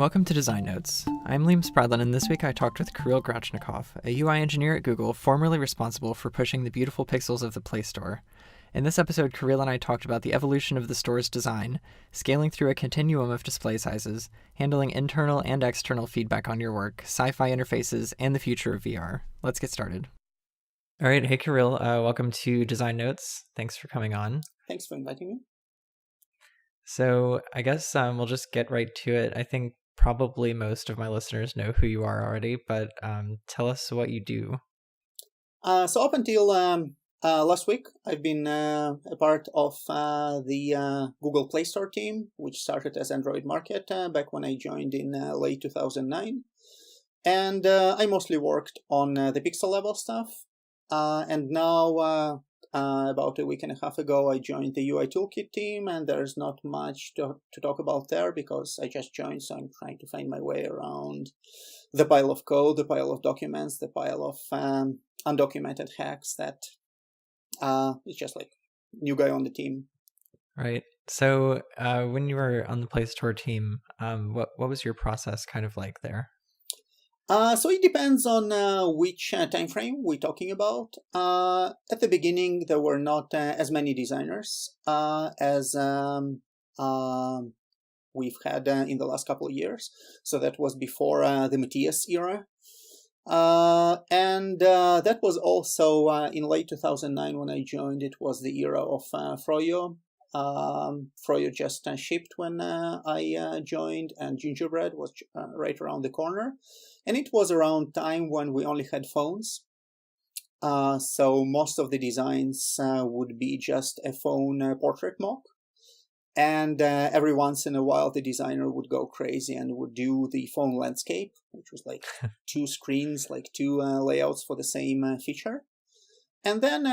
Welcome to Design Notes. I'm Liam Spradlin, and this week I talked with Kirill Grouchnikov, a UI engineer at Google formerly responsible for pushing the beautiful pixels of the Play Store. In this episode, Kirill and I talked about the evolution of the store's design, scaling through a continuum of display sizes, handling internal and external feedback on your work, sci-fi interfaces, and the future of VR. Let's get started. All right, hey Kirill, welcome to Design Notes. Thanks for coming on. Thanks for inviting me. So I guess we'll just get right to it. I think probably most of my listeners know who you are already, but tell us what you do. So up until last week, I've been a part of the Google Play Store team, which started as Android Market back when I joined in late 2009. And I mostly worked on the pixel level stuff. And now, about a week and a half ago, I joined the UI Toolkit team, and there's not much to talk about there because I just joined, so I'm trying to find my way around the pile of code, the pile of documents, the pile of undocumented hacks that it's just like new guy on the team. Right. So when you were on the Play Store team, what was your process kind of like there? So it depends on which time frame we're talking about. At the beginning, there were not as many designers as we've had in the last couple of years. So that was before the Matthias era. And that was also in late 2009 when I joined. It was the era of Froyo. Froyo just shipped when I joined, and Gingerbread was right around the corner. And it was around time when we only had phones. So most of the designs would be just a phone portrait mock. And every once in a while, the designer would go crazy and would do the phone landscape, which was like two screens, like two layouts for the same feature. And then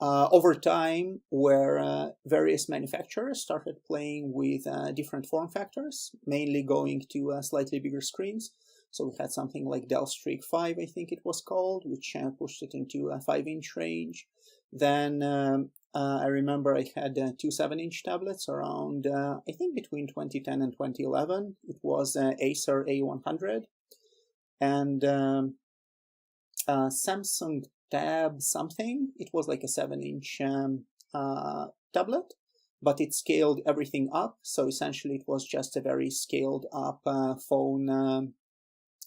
over time, where various manufacturers started playing with different form factors, mainly going to slightly bigger screens. So we had something like Dell Streak 5, I think it was called, which pushed it into a 5-inch range. Then I remember I had two 7-inch tablets around, I think between 2010 and 2011. It was Acer A100 and Samsung Tab something. It was like a 7-inch tablet, but it scaled everything up. So essentially it was just a very scaled up phone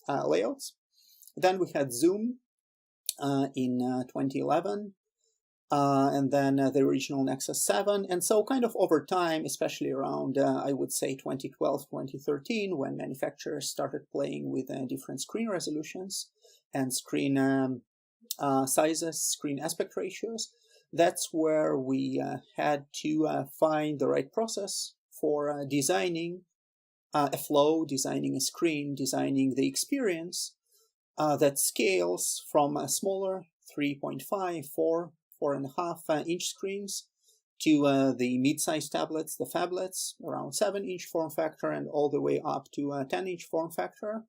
layouts. Then we had Zoom in 2011. And then the original Nexus 7. And so kind of over time, especially around, I would say 2012, 2013, when manufacturers started playing with different screen resolutions and screen sizes, screen aspect ratios, that's where we had to find the right process for designing a flow, designing a screen, designing the experience that scales from a smaller 3.5, 4.5 inch screens to the mid-size tablets, the phablets, around 7-inch form factor, and all the way up to a 10-inch form factor.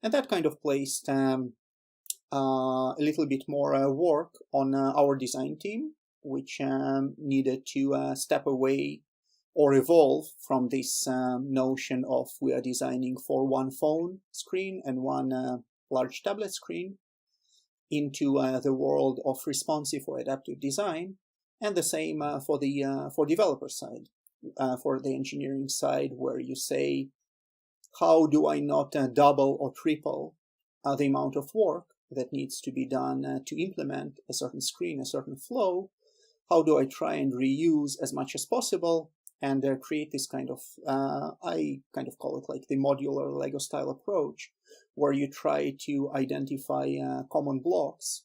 And that kind of placed a little bit more work on our design team, which needed to step away or evolve from this notion of we are designing for one phone screen and one large tablet screen into the world of responsive or adaptive design, and the same for the developer side, for the engineering side, where you say, how do I not double or triple the amount of work that needs to be done to implement a certain screen, a certain flow? How do I try and reuse as much as possible and create this kind of, I kind of call it like the modular Lego style approach, where you try to identify common blocks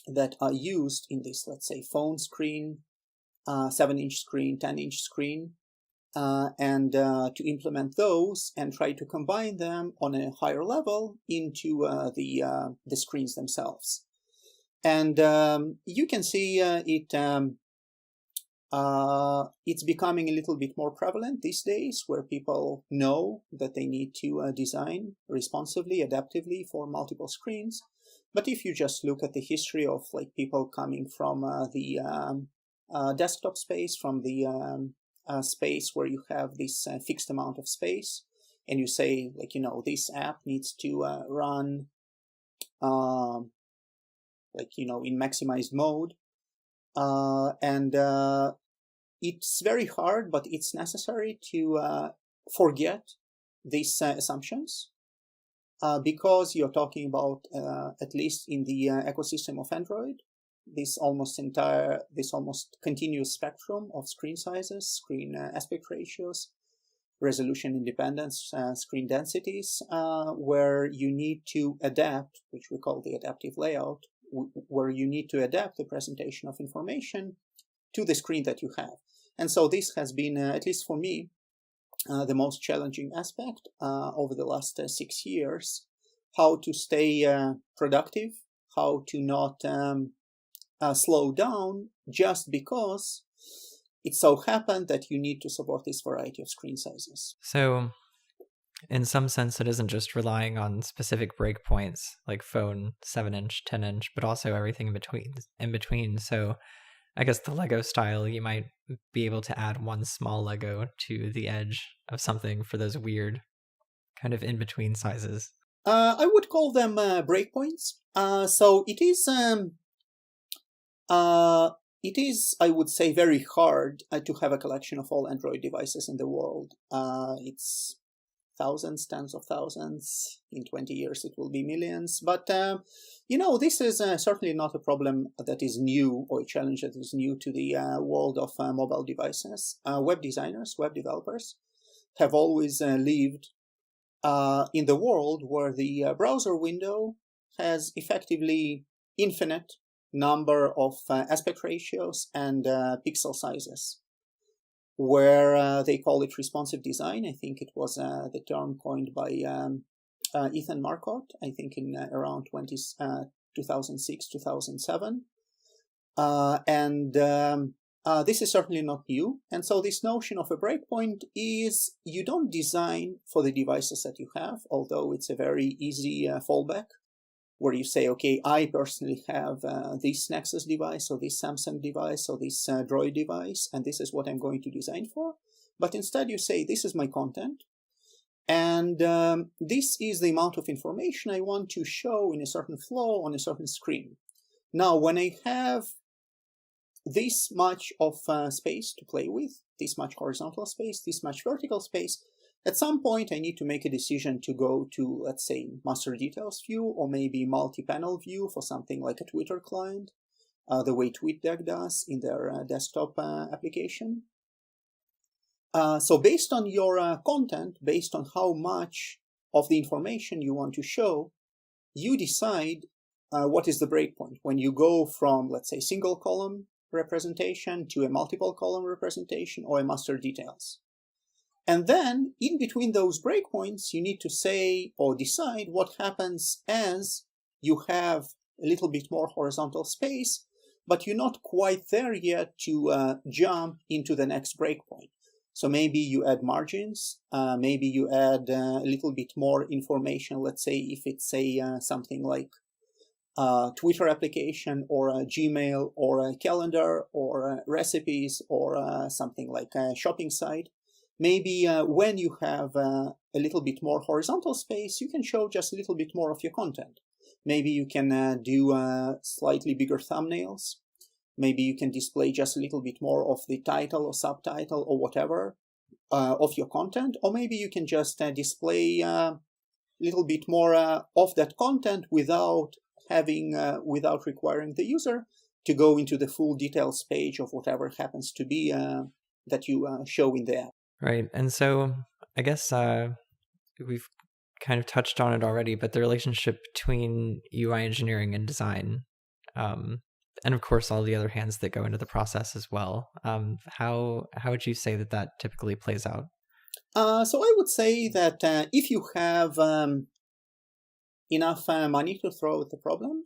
that are used in this, let's say, phone screen, 7-inch screen, 10-inch screen, and to implement those and try to combine them on a higher level into the screens themselves. And you can see it's becoming a little bit more prevalent these days, where people know that they need to design responsively, adaptively for multiple screens. But if you just look at the history of like people coming from the desktop space, from the space where you have this fixed amount of space, and you say, like, this app needs to run, in maximized mode. And it's very hard, but it's necessary to forget these assumptions. Because you're talking about, at least in the ecosystem of Android, this almost continuous spectrum of screen sizes, screen aspect ratios, resolution independence, screen densities, where you need to adapt, which we call the adaptive layout, where you need to adapt the presentation of information to the screen that you have. And so this has been, at least for me, the most challenging aspect over the last 6 years, how to stay productive, how to not slow down just because it so happened that you need to support this variety of screen sizes. So in some sense, it isn't just relying on specific breakpoints like phone 7-inch, 10-inch, but also everything in between. So I guess the Lego style, you might be able to add one small Lego to the edge of something for those weird kind of in-between sizes. I would call them breakpoints. So it is, I would say, very hard to have a collection of all Android devices in the world. It's thousands, tens of thousands. In 20 years, it will be millions. But, this is certainly not a problem that is new, or a challenge that is new to the world of mobile devices. Web designers, web developers have always lived in the world where the browser window has effectively infinite number of aspect ratios and pixel sizes, where they call it responsive design. I think it was the term coined by Ethan Marcotte, I think in around 2006, 2007. This is certainly not new. And so this notion of a breakpoint is you don't design for the devices that you have, although it's a very easy fallback, where you say, okay, I personally have this Nexus device, or this Samsung device, or this Droid device, and this is what I'm going to design for. But instead you say, this is my content, and this is the amount of information I want to show in a certain flow on a certain screen. Now, when I have this much of space to play with, this much horizontal space, this much vertical space, at some point I need to make a decision to go to, let's say, master details view, or maybe multi-panel view for something like a Twitter client, the way TweetDeck does in their desktop application. So based on your content, based on how much of the information you want to show, you decide what is the breakpoint. When you go from, let's say, single column representation to a multiple column representation, or a master details. And then in between those breakpoints, you need to say or decide what happens as you have a little bit more horizontal space, but you're not quite there yet to jump into the next breakpoint. So maybe you add margins, maybe you add a little bit more information. Let's say if it's something like Twitter application, or a Gmail, or a calendar, or recipes, or something like a shopping site. Maybe when you have a little bit more horizontal space, you can show just a little bit more of your content. Maybe you can do slightly bigger thumbnails. Maybe you can display just a little bit more of the title or subtitle or whatever of your content. Or maybe you can just display a little bit more of that content without requiring the user to go into the full details page of whatever happens to be that you show in the app. Right. And so I guess we've kind of touched on it already, but the relationship between UI engineering and design, and of course all the other hands that go into the process as well. How would you say that typically plays out? So I would say that if you have enough money to throw at the problem,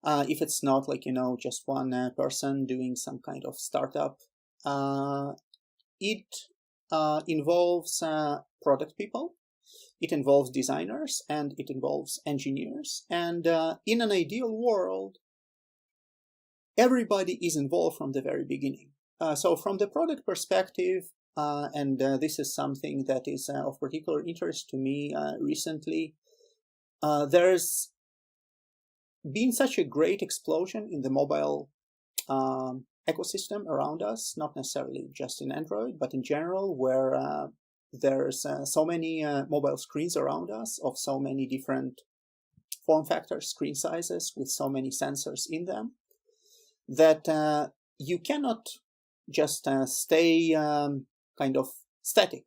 if it's not like, just one person doing some kind of startup, it involves product people, it involves designers, and it involves engineers. And in an ideal world, everybody is involved from the very beginning. So from the product perspective, and this is something that is of particular interest to me recently. There's been such a great explosion in the mobile ecosystem around us, not necessarily just in Android, but in general, where there's so many mobile screens around us of so many different form factors, screen sizes, with so many sensors in them, that you cannot just stay kind of static.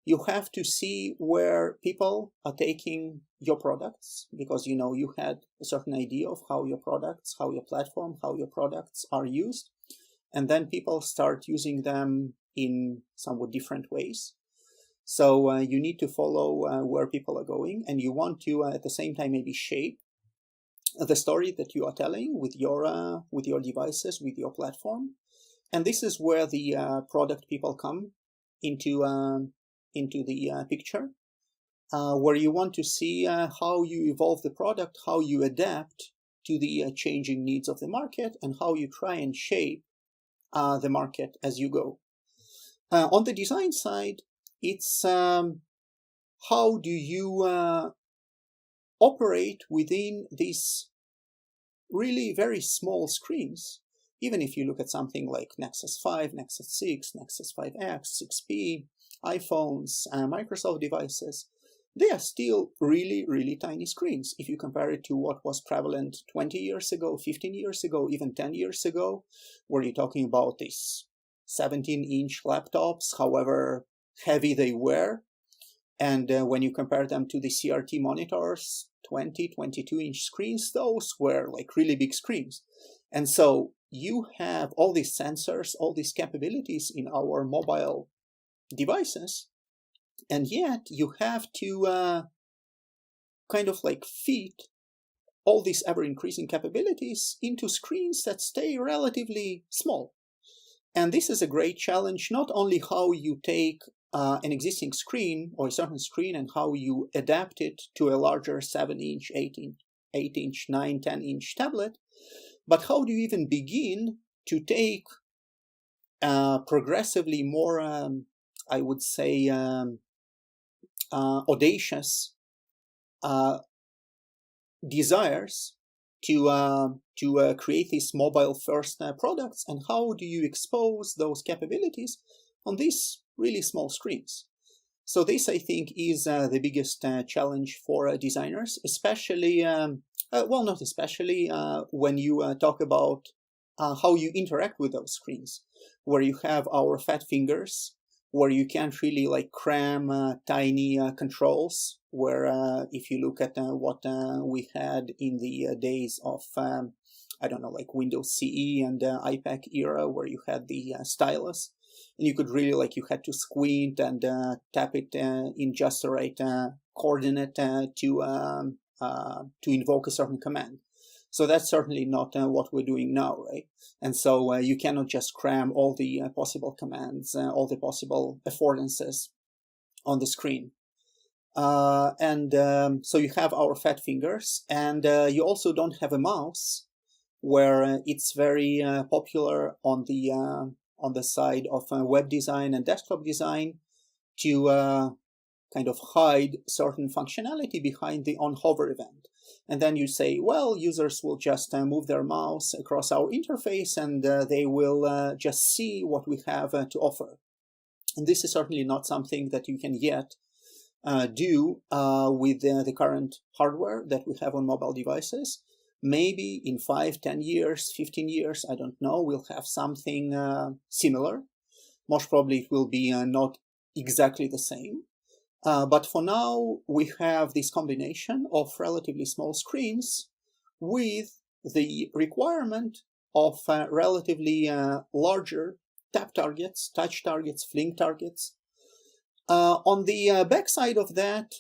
You have to see where people are taking your products, because you had a certain idea of how your products, how your platform, how your products are used, and then people start using them in somewhat different ways. So you need to follow where people are going, and you want to at the same time maybe shape the story that you are telling with your devices, with your platform. And this is where the product people come into the picture, where you want to see how you evolve the product, how you adapt to the changing needs of the market, and how you try and shape the market as you go. On the design side, it's how do you operate within these really very small screens. Even if you look at something like Nexus 5, Nexus 6, Nexus 5X, 6P, iPhones, Microsoft devices, they are still really, really tiny screens. If you compare it to what was prevalent 20 years ago, 15 years ago, even 10 years ago, where you're talking about these 17-inch laptops, however heavy they were. And when you compare them to the CRT monitors, 20, 22-inch screens, those were like really big screens. And so you have all these sensors, all these capabilities in our mobile devices, and yet you have to kind of like fit all these ever-increasing capabilities into screens that stay relatively small. And this is a great challenge, not only how you take an existing screen or a certain screen and how you adapt it to a larger 7-inch, 8-inch, 9, 10-inch tablet, but how do you even begin to take progressively more, I would say, audacious desires to create these mobile-first products, and how do you expose those capabilities on these really small screens? So this, I think, is the biggest challenge for designers, especially, not especially, when you talk about how you interact with those screens, where you have our fat fingers, where you can't really like cram tiny controls, where if you look at what we had in the days of, like Windows CE and iPad era, where you had the stylus, and you could really you had to squint and tap it in just the right coordinate to invoke a certain command. So that's certainly not what we're doing now, right? And so you cannot just cram all the possible commands, all the possible affordances on the screen. So you have our fat fingers, and you also don't have a mouse, where it's very popular on the side of web design and desktop design to kind of hide certain functionality behind the on-hover event. And then you say, well, users will just move their mouse across our interface, and they will just see what we have to offer. And this is certainly not something that you can yet do with the current hardware that we have on mobile devices. Maybe in 5, 10 years, 15 years, I don't know, we'll have something similar. Most probably it will be not exactly the same. But for now, we have this combination of relatively small screens with the requirement of relatively larger tap targets, touch targets, fling targets. On the backside of that,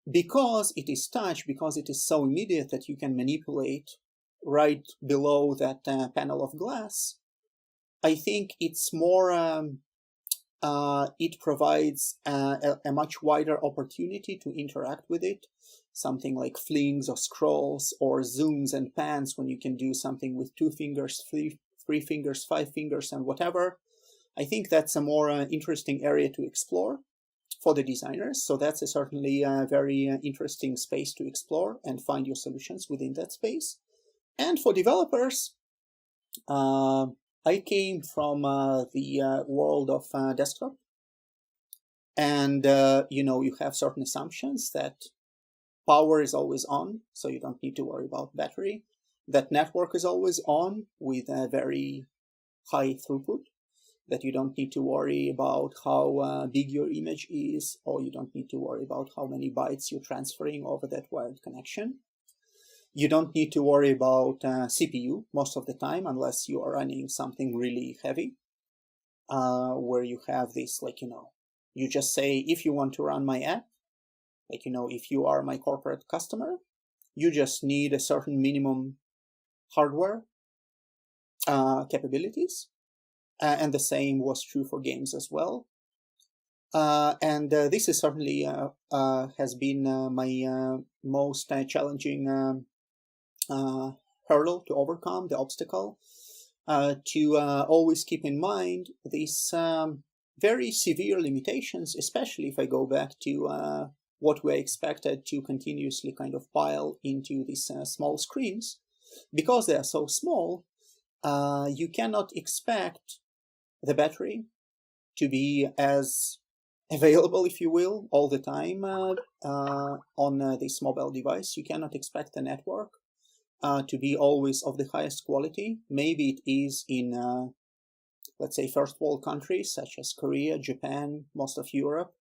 because it is touch, because it is so immediate that you can manipulate right below that panel of glass, I think it's more... it provides a much wider opportunity to interact with it. Something like flings or scrolls or zooms and pans, when you can do something with 2 fingers, 3 fingers, 5 fingers, and whatever. I think that's a more interesting area to explore for the designers. So that's certainly a very interesting space to explore and find your solutions within that space. And for developers, I came from the world of desktop. And, you have certain assumptions that power is always on, so you don't need to worry about battery. That network is always on with a very high throughput, that you don't need to worry about how big your image is, or you don't need to worry about how many bytes you're transferring over that wired connection. You don't need to worry about CPU most of the time, unless you are running something really heavy, where you have this, you just say, if you want to run my app, if you are my corporate customer, you just need a certain minimum hardware capabilities. And the same was true for games as well. And this is certainly has been my most challenging hurdle to overcome, the obstacle, to always keep in mind these very severe limitations, especially if I go back to what we expected to continuously kind of pile into these small screens. Because they are so small, you cannot expect the battery to be as available, if you will, all the time on this mobile device. You cannot expect the network to be always of the highest quality. Maybe it is in, let's say, first world countries such as Korea, Japan, most of Europe.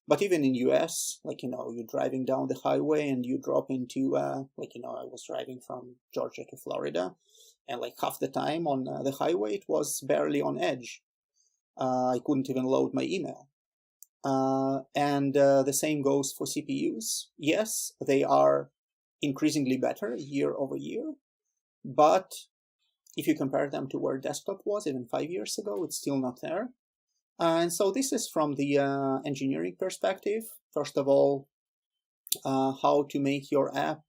But even in US, you're driving down the highway and you drop into, I was driving from Georgia to Florida, and half the time on the highway, it was barely on edge. I couldn't even load my email. And the same goes for CPUs. Yes, they are increasingly better year over year, but if you compare them to where desktop was even 5 years ago, it's still not there. And so this is from the engineering perspective. First of all, how to make your app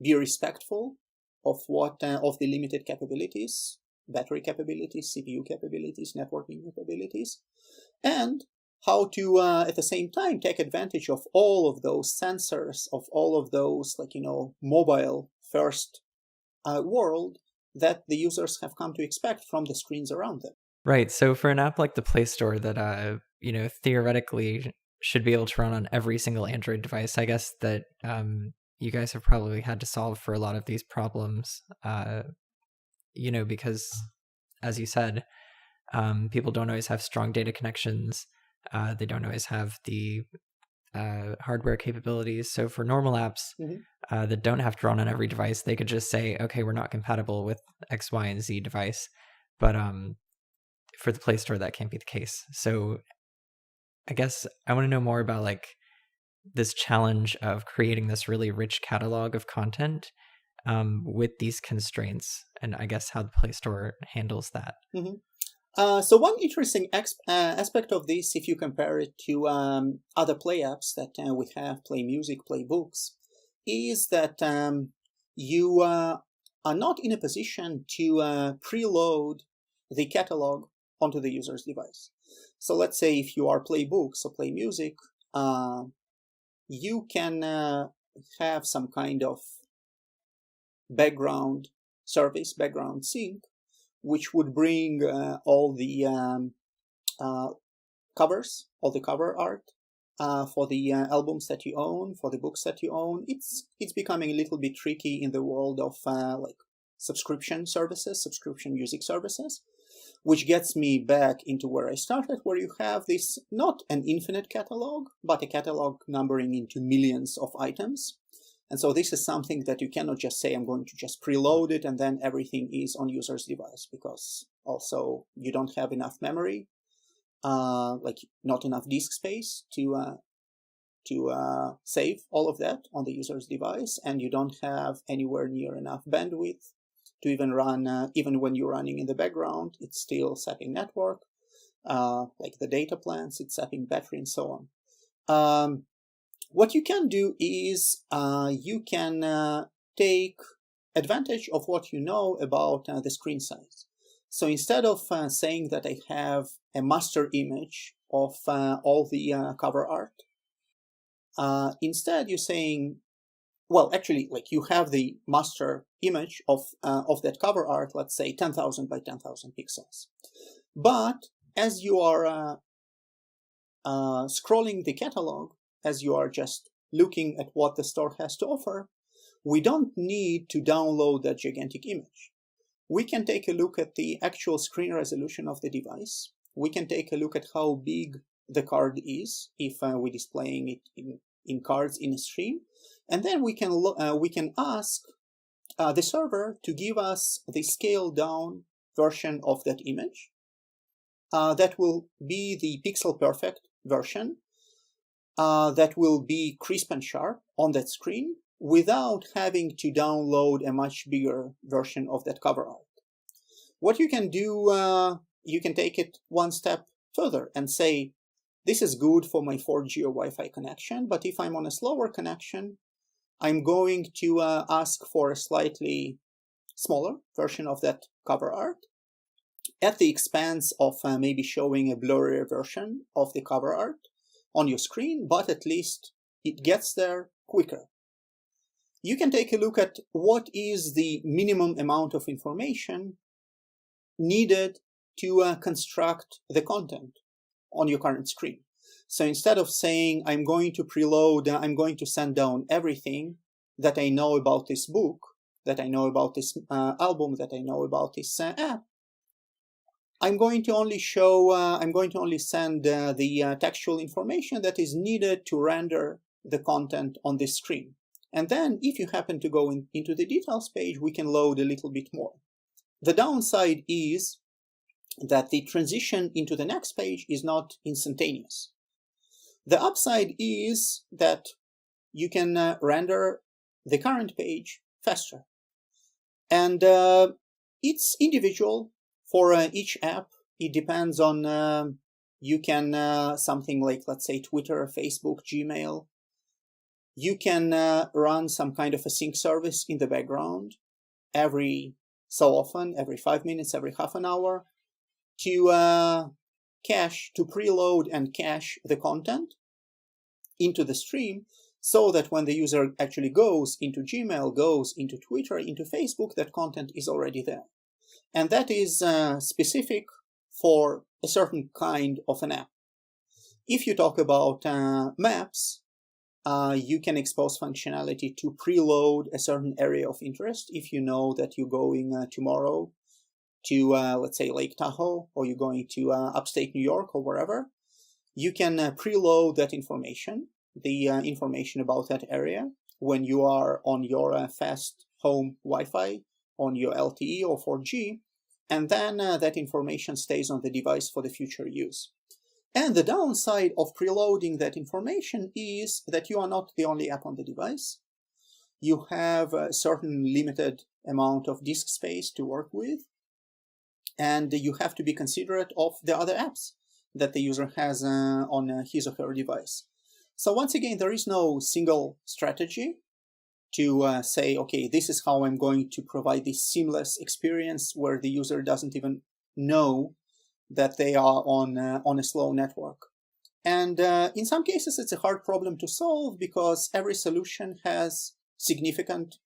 be respectful of of the limited capabilities, battery capabilities, CPU capabilities, networking capabilities, and how to, at the same time, take advantage of all of those sensors, of all of those, mobile first world that the users have come to expect from the screens around them. Right. So for an app like the Play Store that, theoretically should be able to run on every single Android device, I guess that you guys have probably had to solve for a lot of these problems, because, as you said, people don't always have strong data connections. They don't always have the hardware capabilities. So for normal apps that don't have to run on every device, they could just say, okay, we're not compatible with X, Y, and Z device. But for the Play Store, that can't be the case. So I guess I want to know more about this challenge of creating this really rich catalog of content with these constraints, and I guess how the Play Store handles that. So one interesting aspect of this, if you compare it to other Play apps that we have, Play Music, Play Books, is that you are not in a position to preload the catalog onto the user's device. So let's say if you are Play Books or Play Music, you can have some kind of background service, background sync, which would bring all the covers, all the cover art for the albums that you own, for the books that you own. It's becoming a little bit tricky in the world of subscription services, subscription music services, which gets me back into where I started, where you have this, not an infinite catalog, but a catalog numbering into millions of items. And so this is something that you cannot just say, I'm going to just preload it and then everything is on user's device, because also you don't have enough memory, not enough disk space to save all of that on the user's device, and you don't have anywhere near enough bandwidth to even run, even when you're running in the background, it's still sapping network, the data plans, it's sapping battery and so on. What you can do is you can take advantage of what you know about the screen size. So instead of saying that I have a master image of all the cover art, instead you're saying, well, actually, like you have the master image of that cover art, let's say 10,000 by 10,000 pixels. But as you are scrolling the catalog, as you are just looking at what the store has to offer, we don't need to download that gigantic image. We can take a look at the actual screen resolution of the device. We can take a look at how big the card is if we're displaying it in cards in a stream. And then we can ask the server to give us the scaled down version of that image. That will be the pixel perfect version. That will be crisp and sharp on that screen without having to download a much bigger version of that cover art. What you can do, you can take it one step further and say, this is good for my 4G or Wi-Fi connection, but if I'm on a slower connection, I'm going to ask for a slightly smaller version of that cover art at the expense of maybe showing a blurrier version of the cover art on your screen, but at least it gets there quicker. You can take a look at what is the minimum amount of information needed to construct the content on your current screen. So instead of saying, I'm going to preload, I'm going to send down everything that I know about this book, that I know about this album, that I know about this app, I'm going to only send the textual information that is needed to render the content on this screen. And then if you happen to go into the details page, we can load a little bit more. The downside is that the transition into the next page is not instantaneous. The upside is that you can render the current page faster. And it's individual for each app. It depends on, you can, something like, let's say, Twitter, Facebook, Gmail. You can run some kind of a sync service in the background every so often, every 5 minutes, every half an hour, to preload and cache the content into the stream, so that when the user actually goes into Gmail, goes into Twitter, into Facebook, that content is already there. And that is specific for a certain kind of an app. If you talk about maps, you can expose functionality to preload a certain area of interest. If you know that you're going tomorrow to, let's say, Lake Tahoe, or you're going to upstate New York or wherever, you can preload that information, the information about that area, when you are on your fast home Wi-Fi, on your LTE or 4G, and then that information stays on the device for the future use. And the downside of preloading that information is that you are not the only app on the device. You have a certain limited amount of disk space to work with, and you have to be considerate of the other apps that the user has on his or her device. So once again, there is no single strategy to say, okay, this is how I'm going to provide this seamless experience where the user doesn't even know that they are on a slow network. And in some cases, it's a hard problem to solve because every solution has significant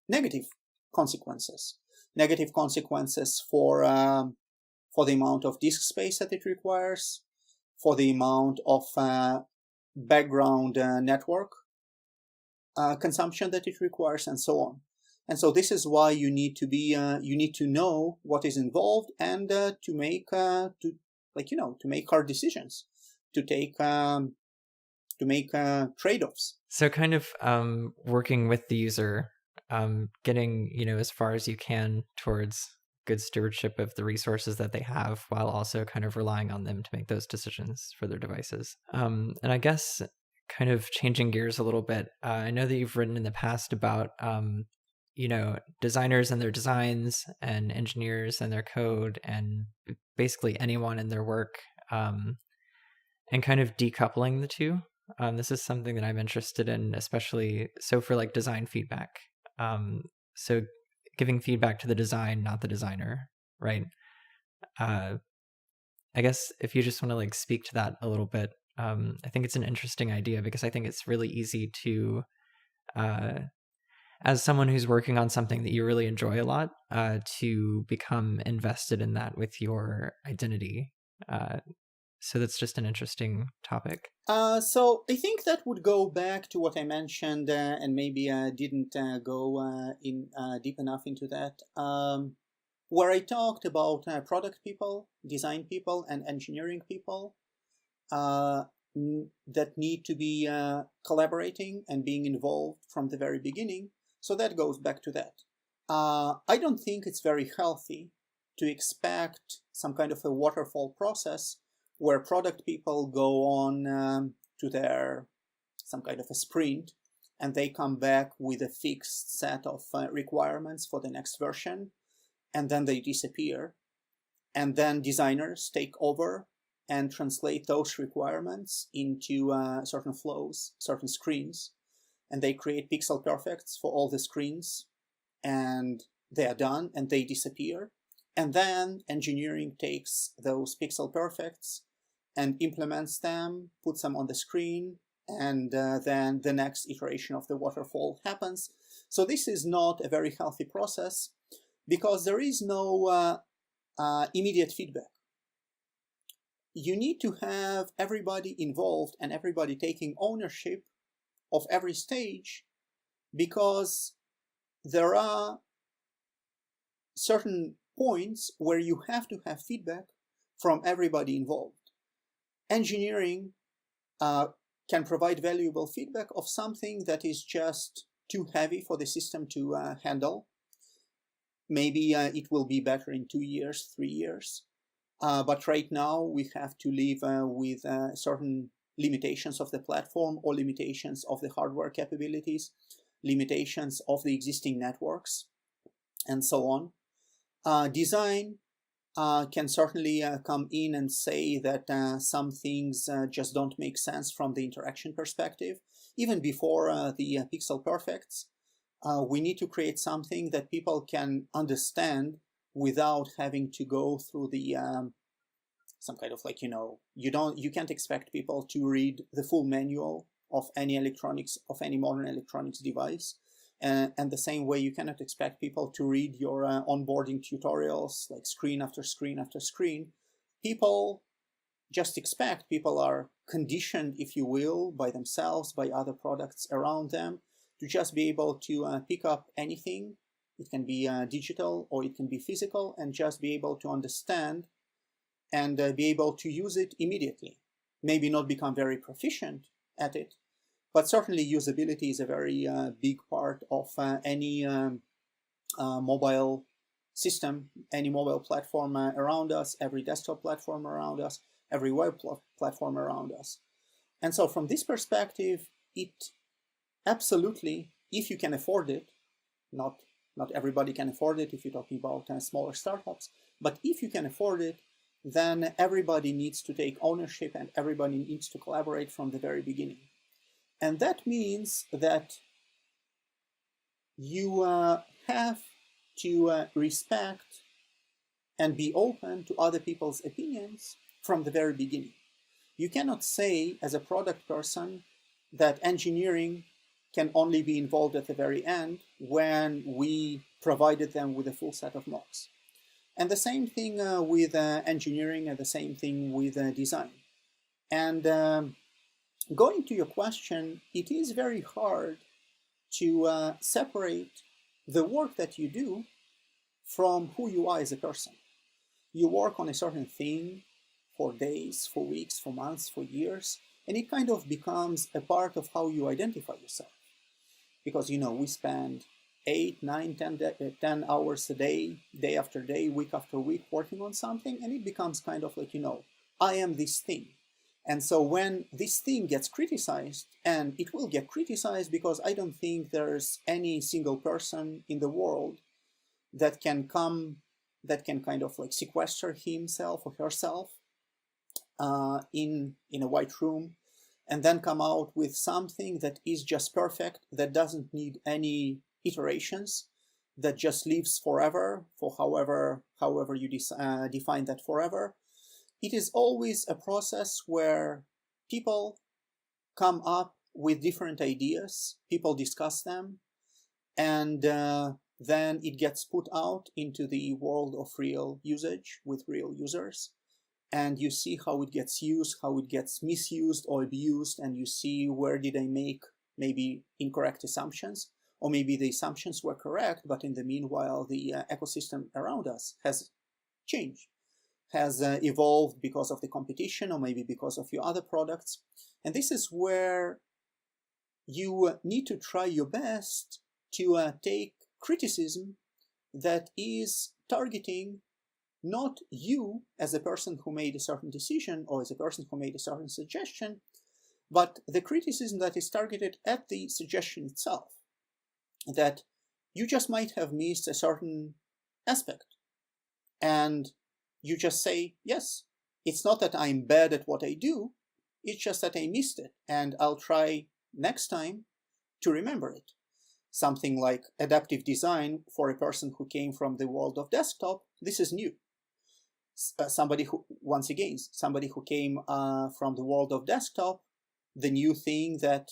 negative consequences. Negative consequences for the amount of disk space that it requires, for the amount of background network consumption that it requires, and so on. And so this is why you need to know what is involved, and to make hard decisions, to make trade-offs. So kind of working with the user, getting as far as you can towards good stewardship of the resources that they have, while also kind of relying on them to make those decisions for their devices. And I guess kind of changing gears a little bit, I know that you've written in the past about designers and their designs, and engineers and their code, and basically anyone in their work, and kind of decoupling the two. This is something that I'm interested in, especially so for like design feedback. So giving feedback to the design, not the designer. right? I guess if you just want to like speak to that a little bit, I think it's an interesting idea because I think it's really easy to, as someone who's working on something that you really enjoy a lot, to become invested in that with your identity. So that's just an interesting topic. So I think that would go back to what I mentioned, and maybe I didn't go in deep enough into that, where I talked about product people, design people, and engineering people that need to be collaborating and being involved from the very beginning. So that goes back to that. I don't think it's very healthy to expect some kind of a waterfall process where product people go on to their some kind of a sprint and they come back with a fixed set of requirements for the next version, and then they disappear, and then designers take over and translate those requirements into certain flows, certain screens, and they create pixel perfects for all the screens, and they are done and they disappear. And then engineering takes those pixel perfects and implements them, puts them on the screen, and then the next iteration of the waterfall happens. So this is not a very healthy process because there is no immediate feedback. You need to have everybody involved and everybody taking ownership of every stage, because there are certain points where you have to have feedback from everybody involved. Engineering can provide valuable feedback of something that is just too heavy for the system to handle. Maybe it will be better in 2 years, 3 years. But right now we have to live with certain limitations of the platform or limitations of the hardware capabilities, limitations of the existing networks, and so on. Design can certainly come in and say that some things just don't make sense from the interaction perspective. Even before the pixel perfects, we need to create something that people can understand without having to go through the some kind of like, you can't expect people to read the full manual of any electronics, of any modern electronics device. And the same way, you cannot expect people to read your onboarding tutorials, like screen after screen after screen. People are conditioned, if you will, by themselves, by other products around them, to just be able to pick up anything. It can be digital or it can be physical, and just be able to understand and be able to use it immediately. Maybe not become very proficient at it, but certainly usability is a very big part of any mobile system, any mobile platform around us, every desktop platform around us, every web platform around us. And so from this perspective, it absolutely, if you can afford it, not everybody can afford it if you're talking about smaller startups, but if you can afford it, then everybody needs to take ownership and everybody needs to collaborate from the very beginning. And that means that you have to respect and be open to other people's opinions from the very beginning. You cannot say as a product person that engineering can only be involved at the very end when we provided them with a full set of mocks. And the same thing with engineering, and the same thing with design. And going to your question, it is very hard to separate the work that you do from who you are as a person. You work on a certain thing for days, for weeks, for months, for years, and it kind of becomes a part of how you identify yourself. Because, we spend 8, 9, 10 hours a day, day after day, week after week, working on something, and it becomes kind of like, I am this thing. And so when this thing gets criticized, and it will get criticized because I don't think there's any single person in the world that can kind of like sequester himself or herself in a white room and then come out with something that is just perfect, that doesn't need any iterations, that just lives forever, for however you define that forever. It is always a process where people come up with different ideas, people discuss them, and then it gets put out into the world of real usage with real users. And you see how it gets used, how it gets misused or abused, and you see where did I make maybe incorrect assumptions, or maybe the assumptions were correct, but in the meanwhile, the ecosystem around us has changed, has evolved because of the competition, or maybe because of your other products. And this is where you need to try your best to take criticism that is targeting not you as a person who made a certain decision or as a person who made a certain suggestion, but the criticism that is targeted at the suggestion itself, that you just might have missed a certain aspect. And you just say, yes, it's not that I'm bad at what I do, it's just that I missed it, and I'll try next time to remember it. Something like adaptive design for a person who came from the world of desktop, this is new. Somebody who came from the world of desktop, the new thing that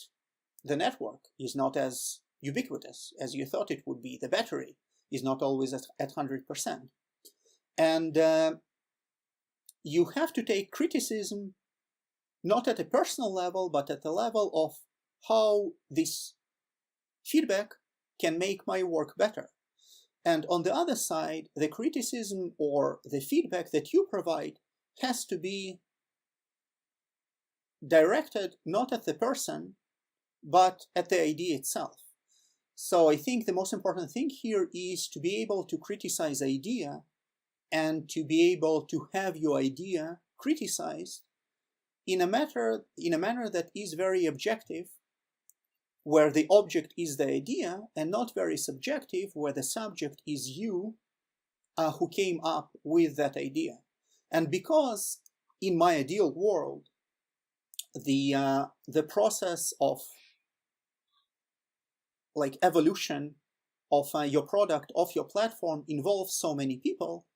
the network is not as ubiquitous as you thought it would be. The battery is not always at 100%. And you have to take criticism not at a personal level, but at the level of how this feedback can make my work better. And on the other side, the criticism or the feedback that you provide has to be directed not at the person, but at the idea itself. So I think the most important thing here is to be able to criticize idea and to be able to have your idea criticized in a manner that is very objective, where the object is the idea, and not very subjective, where the subject is you who came up with that idea. And because in my ideal world, the process of like evolution of your product, of your platform involves so many people,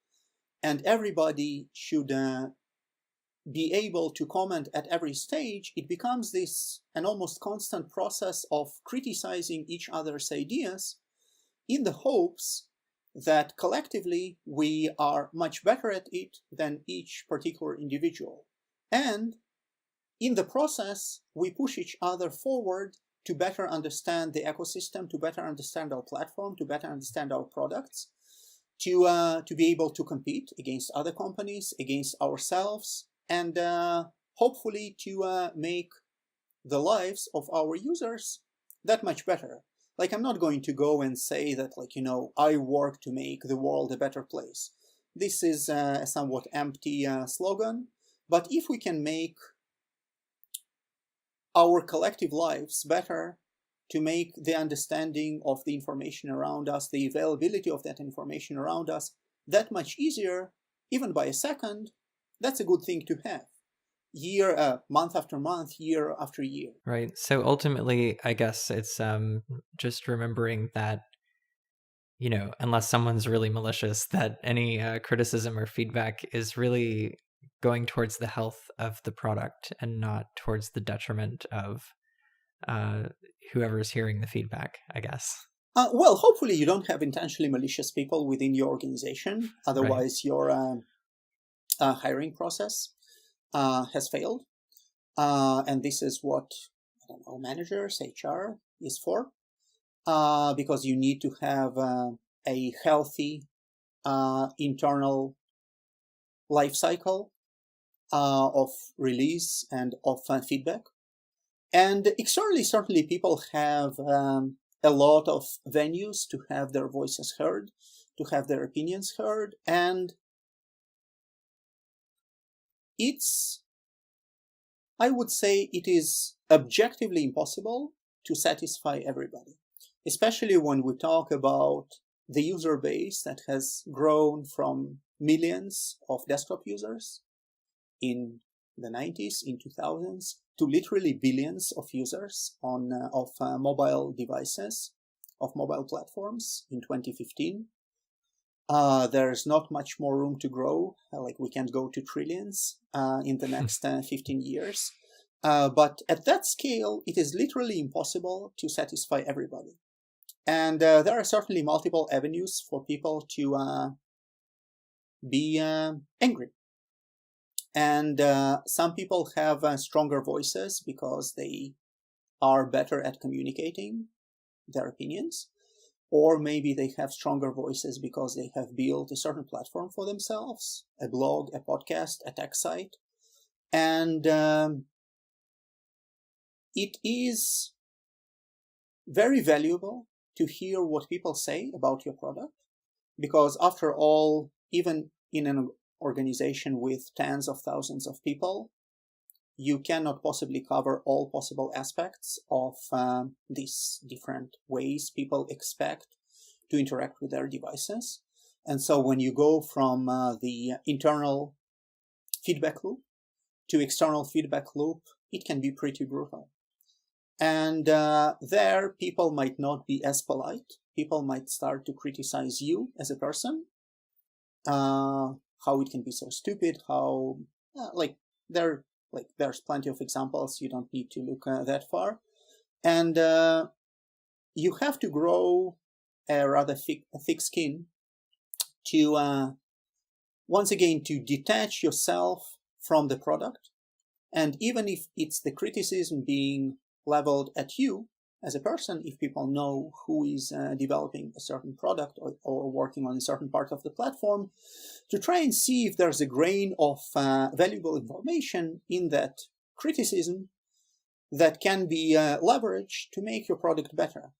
and everybody should be able to comment at every stage, it becomes this an almost constant process of criticizing each other's ideas in the hopes that collectively we are much better at it than each particular individual. And in the process, we push each other forward to better understand the ecosystem, to better understand our platform, to better understand our products, to be able to compete against other companies, against ourselves, and hopefully to make the lives of our users that much better. Like, I'm not going to go and say that, like, I work to make the world a better place. This is a somewhat empty slogan, but if we can make our collective lives better, to make the understanding of the information around us, the availability of that information around us, that much easier, even by a second, that's a good thing to have. Month after month, year after year. Right. So ultimately, I guess it's just remembering that, unless someone's really malicious, that any criticism or feedback is really going towards the health of the product and not towards the detriment of whoever's hearing the feedback, I guess. Well, hopefully you don't have intentionally malicious people within your organization. Otherwise, your hiring process has failed. And this is what, managers, HR is for. Because you need to have a healthy internal life cycle of release and of feedback. And externally, certainly people have a lot of venues to have their voices heard, to have their opinions heard, and I would say it is objectively impossible to satisfy everybody, especially when we talk about the user base that has grown from millions of desktop users in the 90s, in 2000s, to literally billions of users of mobile devices of mobile platforms in 2015. There's not much more room to grow. Like we can't go to trillions in the next 15 years. But at that scale, it is literally impossible to satisfy everybody. And there are certainly multiple avenues for people to be angry. And some people have stronger voices because they are better at communicating their opinions. Or maybe they have stronger voices because they have built a certain platform for themselves, a blog, a podcast, a tech site. And it is very valuable to hear what people say about your product, because after all, even in an organization with tens of thousands of people, you cannot possibly cover all possible aspects of these different ways people expect to interact with their devices. And so when you go from the internal feedback loop to external feedback loop, it can be pretty brutal. And there, people might not be as polite. People might start to criticize you as a person, how it can be so stupid, how, there's plenty of examples. You don't need to look that far. And you have to grow a rather thick skin to, once again, to detach yourself from the product. And even if it's the criticism being leveled at you as a person, if people know who is developing a certain product or working on a certain part of the platform, to try and see if there's a grain of valuable information in that criticism that can be leveraged to make your product better.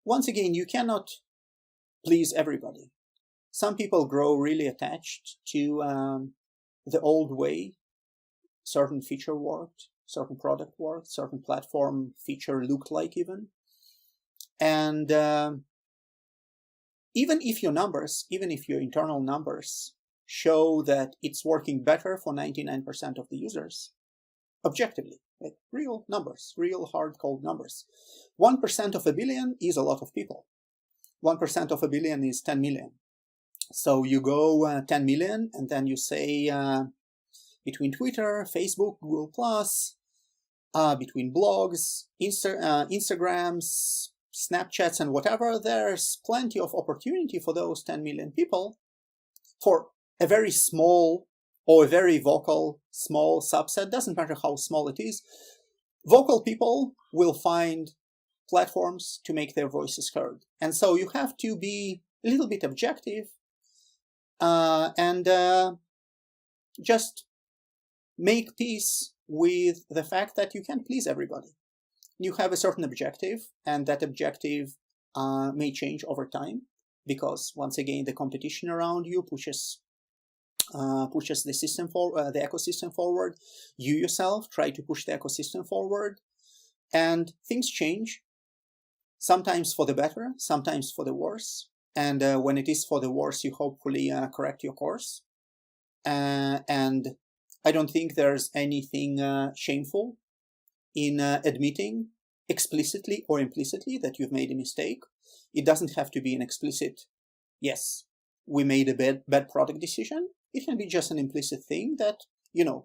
Once again, you cannot please everybody. Some people grow really attached to the old way certain feature worked, certain product worked, certain platform feature looked like even. And even if your internal numbers show that it's working better for 99% of the users, objectively, like real numbers, real hard cold numbers, 1% of a billion is a lot of people. 1% of a billion is 10 million. So you go 10 million, and then you say between Twitter, Facebook, Google+, between blogs, Instagrams, Snapchats, and whatever, there's plenty of opportunity for those 10 million people for a very small or a very vocal small subset. Doesn't matter how small it is. Vocal people will find platforms to make their voices heard. And so you have to be a little bit objective and just make peace with the fact that you can't please everybody. You have a certain objective, and that objective may change over time because, once again, the competition around you pushes the system forward, the ecosystem forward. You yourself try to push the ecosystem forward, and things change. Sometimes for the better, sometimes for the worse. And when it is for the worse, you hopefully correct your course. And I don't think there's anything shameful in admitting explicitly or implicitly that you've made a mistake. It doesn't have to be an explicit, yes, we made a bad product decision. It can be just an implicit thing that, you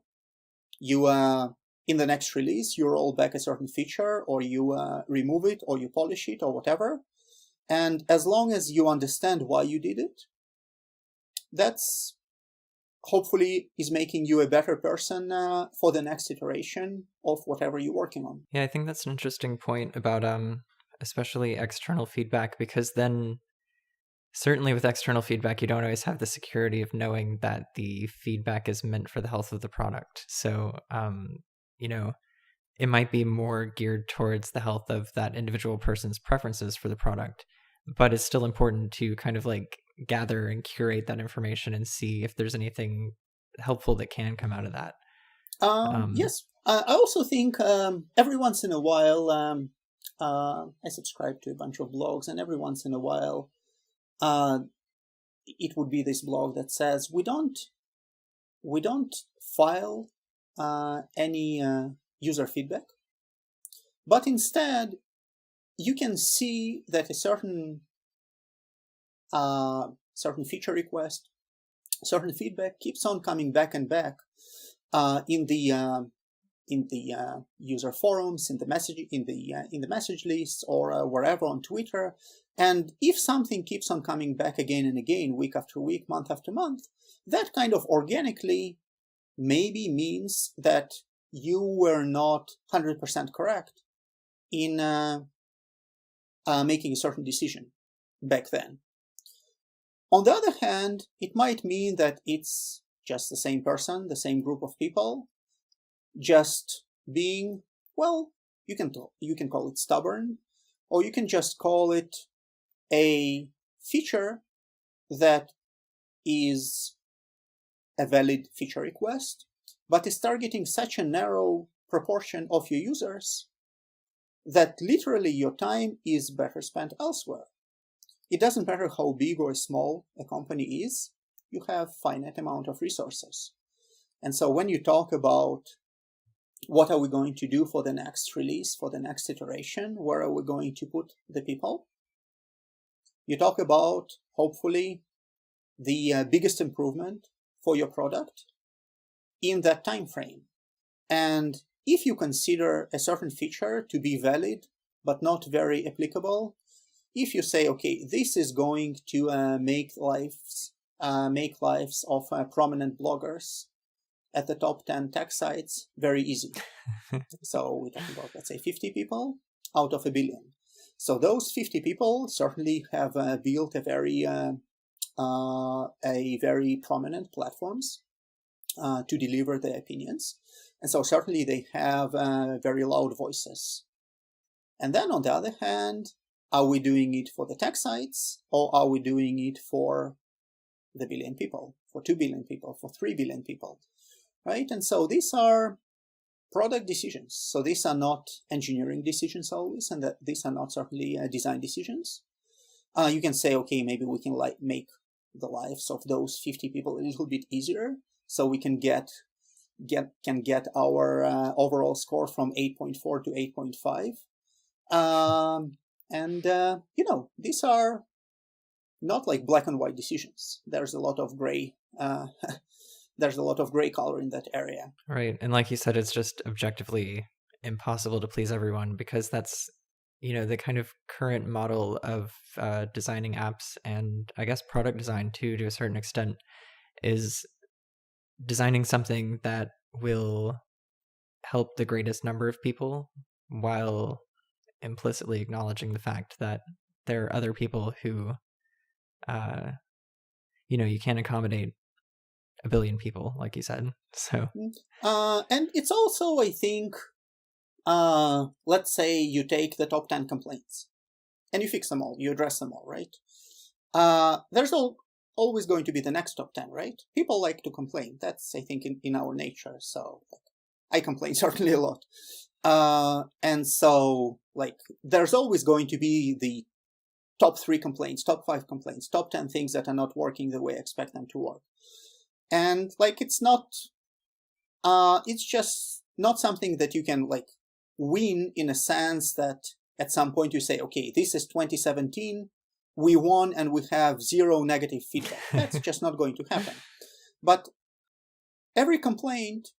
in the next release, you roll back a certain feature, or you remove it, or you polish it, or whatever. And as long as you understand why you did it, that's hopefully is making you a better person for the next iteration of whatever you're working on. Yeah, I think that's an interesting point about especially external feedback, because then certainly with external feedback, you don't always have the security of knowing that the feedback is meant for the health of the product. So, it might be more geared towards the health of that individual person's preferences for the product, but it's still important to kind of like gather and curate that information and see if there's anything helpful that can come out of that. Yes. I also think every once in a while, I subscribe to a bunch of blogs, and every once in a while, it would be this blog that says, we don't file any user feedback, but instead you can see that a certain feature request, certain feedback keeps on coming back and back in the user forums, in the message lists, or wherever on Twitter. And if something keeps on coming back again and again, week after week, month after month, that kind of organically maybe means that you were not 100% correct in making a certain decision back then. On the other hand, it might mean that it's just the same person, the same group of people, just being, well, you can call it stubborn, or you can just call it a feature that is a valid feature request, but is targeting such a narrow proportion of your users that literally your time is better spent elsewhere. It doesn't matter how big or small a company is, you have finite amount of resources. And so when you talk about what are we going to do for the next release, for the next iteration, where are we going to put the people, you talk about, hopefully, the biggest improvement for your product in that time frame. And if you consider a certain feature to be valid but not very applicable, if you say, okay, this is going to make lives of prominent bloggers at the top 10 tech sites very easy. So we're talking about, let's say, 50 people out of 1 billion. So those 50 people certainly have built a very prominent platforms to deliver their opinions. And so certainly they have very loud voices. And then on the other hand, are we doing it for the tech sites, or are we doing it for the billion people, for 2 billion people, for 3 billion people, right? And so these are product decisions. So these are not engineering decisions always, and that these are not certainly design decisions. You can say, okay, maybe we can make the lives of those 50 people a little bit easier, so we can get our overall score from 8.4 to 8.5. These are not like black and white decisions. There's a lot of gray. There's a lot of gray color in that area. Right, and like you said, it's just objectively impossible to please everyone, because that's the kind of current model of designing apps, and I guess product design too, to a certain extent, is designing something that will help the greatest number of people while implicitly acknowledging the fact that there are other people who you can't accommodate 1 billion people, like you said. So and it's also, I think, let's say you take the top 10 complaints and you fix them all, you address them all, right? There's always going to be the next top 10, right? People like to complain. That's, I think, in our nature. So I complain certainly a lot. And so there's always going to be the top 3 complaints, top 5 complaints, top 10 things that are not working the way I expect them to work. And it's just not something that you can win, in a sense that at some point you say, okay, this is 2017, we won and we have 0 negative feedback. That's just not going to happen. But every complaint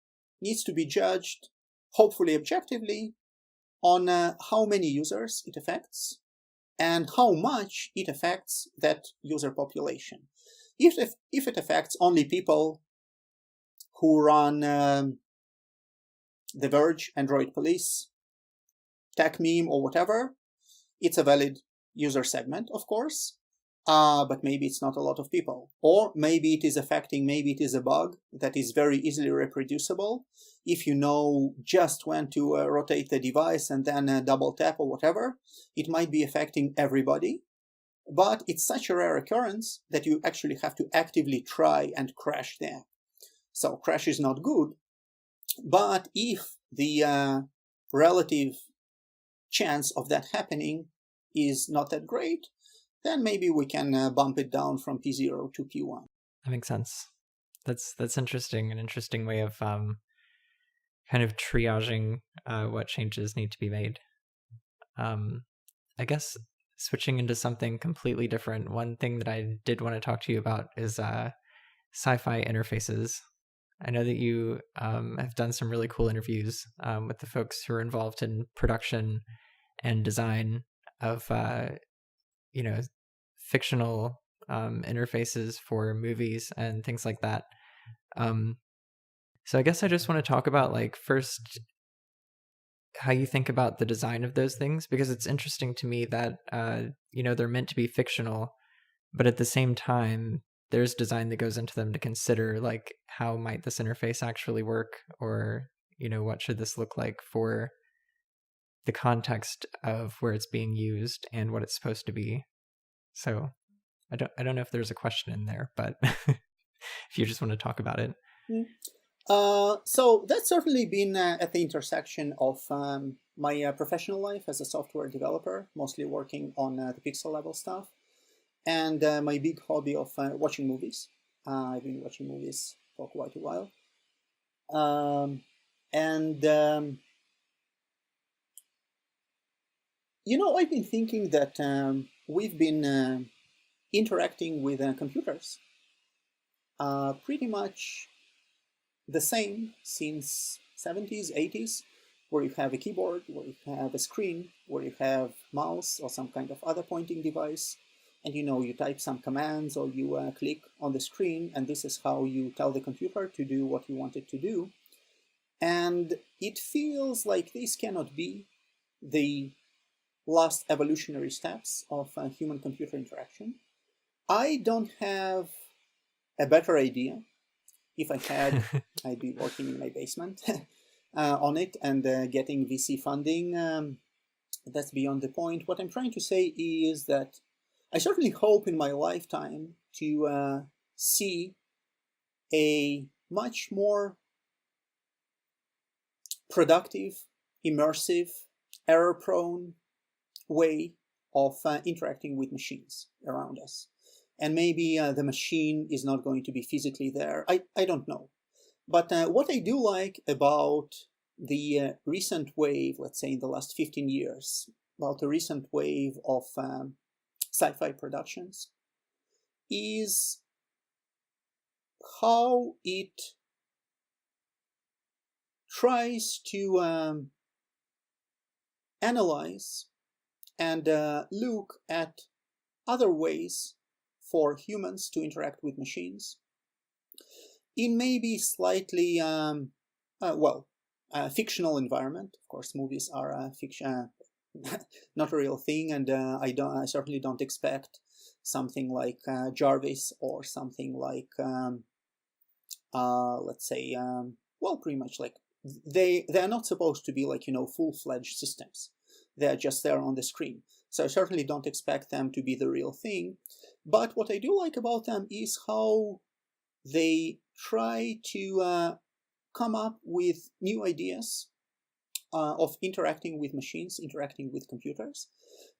needs to be judged, hopefully objectively, on how many users it affects and how much it affects that user population. If it affects only people who run The Verge, Android Police, TechMeme, or whatever, it's a valid user segment, of course, but maybe it's not a lot of people. Or maybe it is maybe it is a bug that is very easily reproducible. If you know just when to rotate the device and then double tap or whatever, it might be affecting everybody. But it's such a rare occurrence that you actually have to actively try and crash the app. So crash is not good, but if the relative chance of that happening is not that great, then maybe we can bump it down from P0 to P1. That makes sense. That's interesting, an interesting way of kind of triaging what changes need to be made. I guess switching into something completely different, one thing that I did want to talk to you about is sci-fi interfaces. I know that you have done some really cool interviews with the folks who are involved in production and design of fictional interfaces for movies and things like that. So I guess I just want to talk about, like, first, how you think about the design of those things, because it's interesting to me that they're meant to be fictional, but at the same time there's design that goes into them to consider, like, how might this interface actually work, or what should this look like for the context of where it's being used and what it's supposed to be. So I don't know if there's a question in there, but if you just want to talk about it. So that's certainly been at the intersection of my professional life as a software developer, mostly working on the pixel level stuff, and my big hobby of watching movies. I've been watching movies for quite a while. I've been thinking that we've been interacting with computers pretty much the same since 70s, 80s, where you have a keyboard, where you have a screen, where you have mouse or some kind of other pointing device, and you type some commands or you click on the screen, and this is how you tell the computer to do what you want it to do. And it feels like this cannot be the last evolutionary steps of human-computer interaction. I don't have a better idea. If I had, I'd be working in my basement on it and getting VC funding. That's beyond the point. What I'm trying to say is that I certainly hope in my lifetime to see a much more productive, immersive, error-prone way of interacting with machines around us. And maybe the machine is not going to be physically there. I don't know. But what I do like about the recent wave, let's say in the last 15 years, about the recent wave of sci-fi productions, is how it tries to analyze and look at other ways for humans to interact with machines in maybe slightly, fictional environment. Of course, movies are fiction, not a real thing, and I certainly don't expect something like Jarvis or something like, let's say, pretty much like they're not supposed to be like full-fledged systems. They're just there on the screen. So I certainly don't expect them to be the real thing. But what I do like about them is how they try to come up with new ideas of interacting with machines, interacting with computers.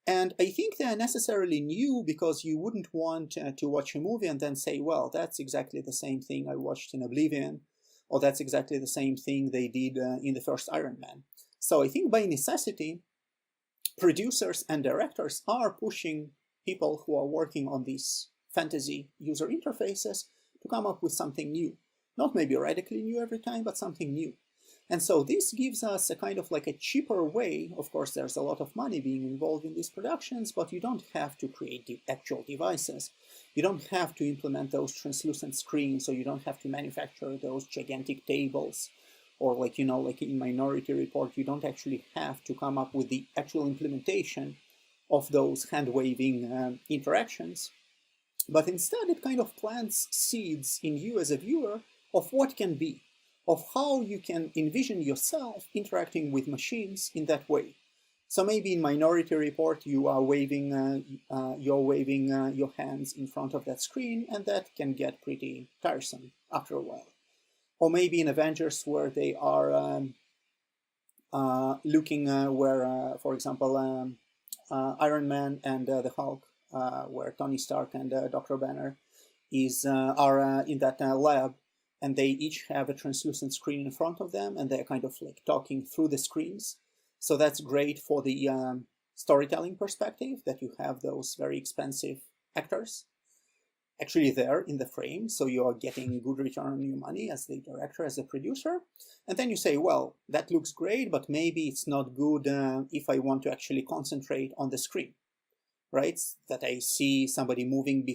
And I think they are necessarily new because you wouldn't want to watch a movie and then say, well, that's exactly the same thing I watched in Oblivion, or that's exactly the same thing they did in the first Iron Man. So I think by necessity, producers and directors are pushing people who are working on these fantasy user interfaces to come up with something new. Not maybe radically new every time, but something new. And so this gives us a kind of like a cheaper way. Of course, there's a lot of money being involved in these productions, but you don't have to create the actual devices. You don't have to implement those translucent screens, so you don't have to manufacture those gigantic tables. Or like in Minority Report, you don't actually have to come up with the actual implementation of those hand-waving interactions. But instead, it kind of plants seeds in you as a viewer of what can be, of how you can envision yourself interacting with machines in that way. So maybe in Minority Report, you are waving, your hands in front of that screen, and that can get pretty tiresome after a while. Or maybe in Avengers, where they are looking for example, Iron Man and the Hulk, where Tony Stark and Dr. Banner are in that lab, and they each have a translucent screen in front of them, and they're kind of like talking through the screens. So that's great for the storytelling perspective, that you have those very expensive actors actually there in the frame, so you are getting good return on your money as the director, as the producer. And then you say, well, that looks great, but maybe it's not good if I want to actually concentrate on the screen, right? That I see somebody moving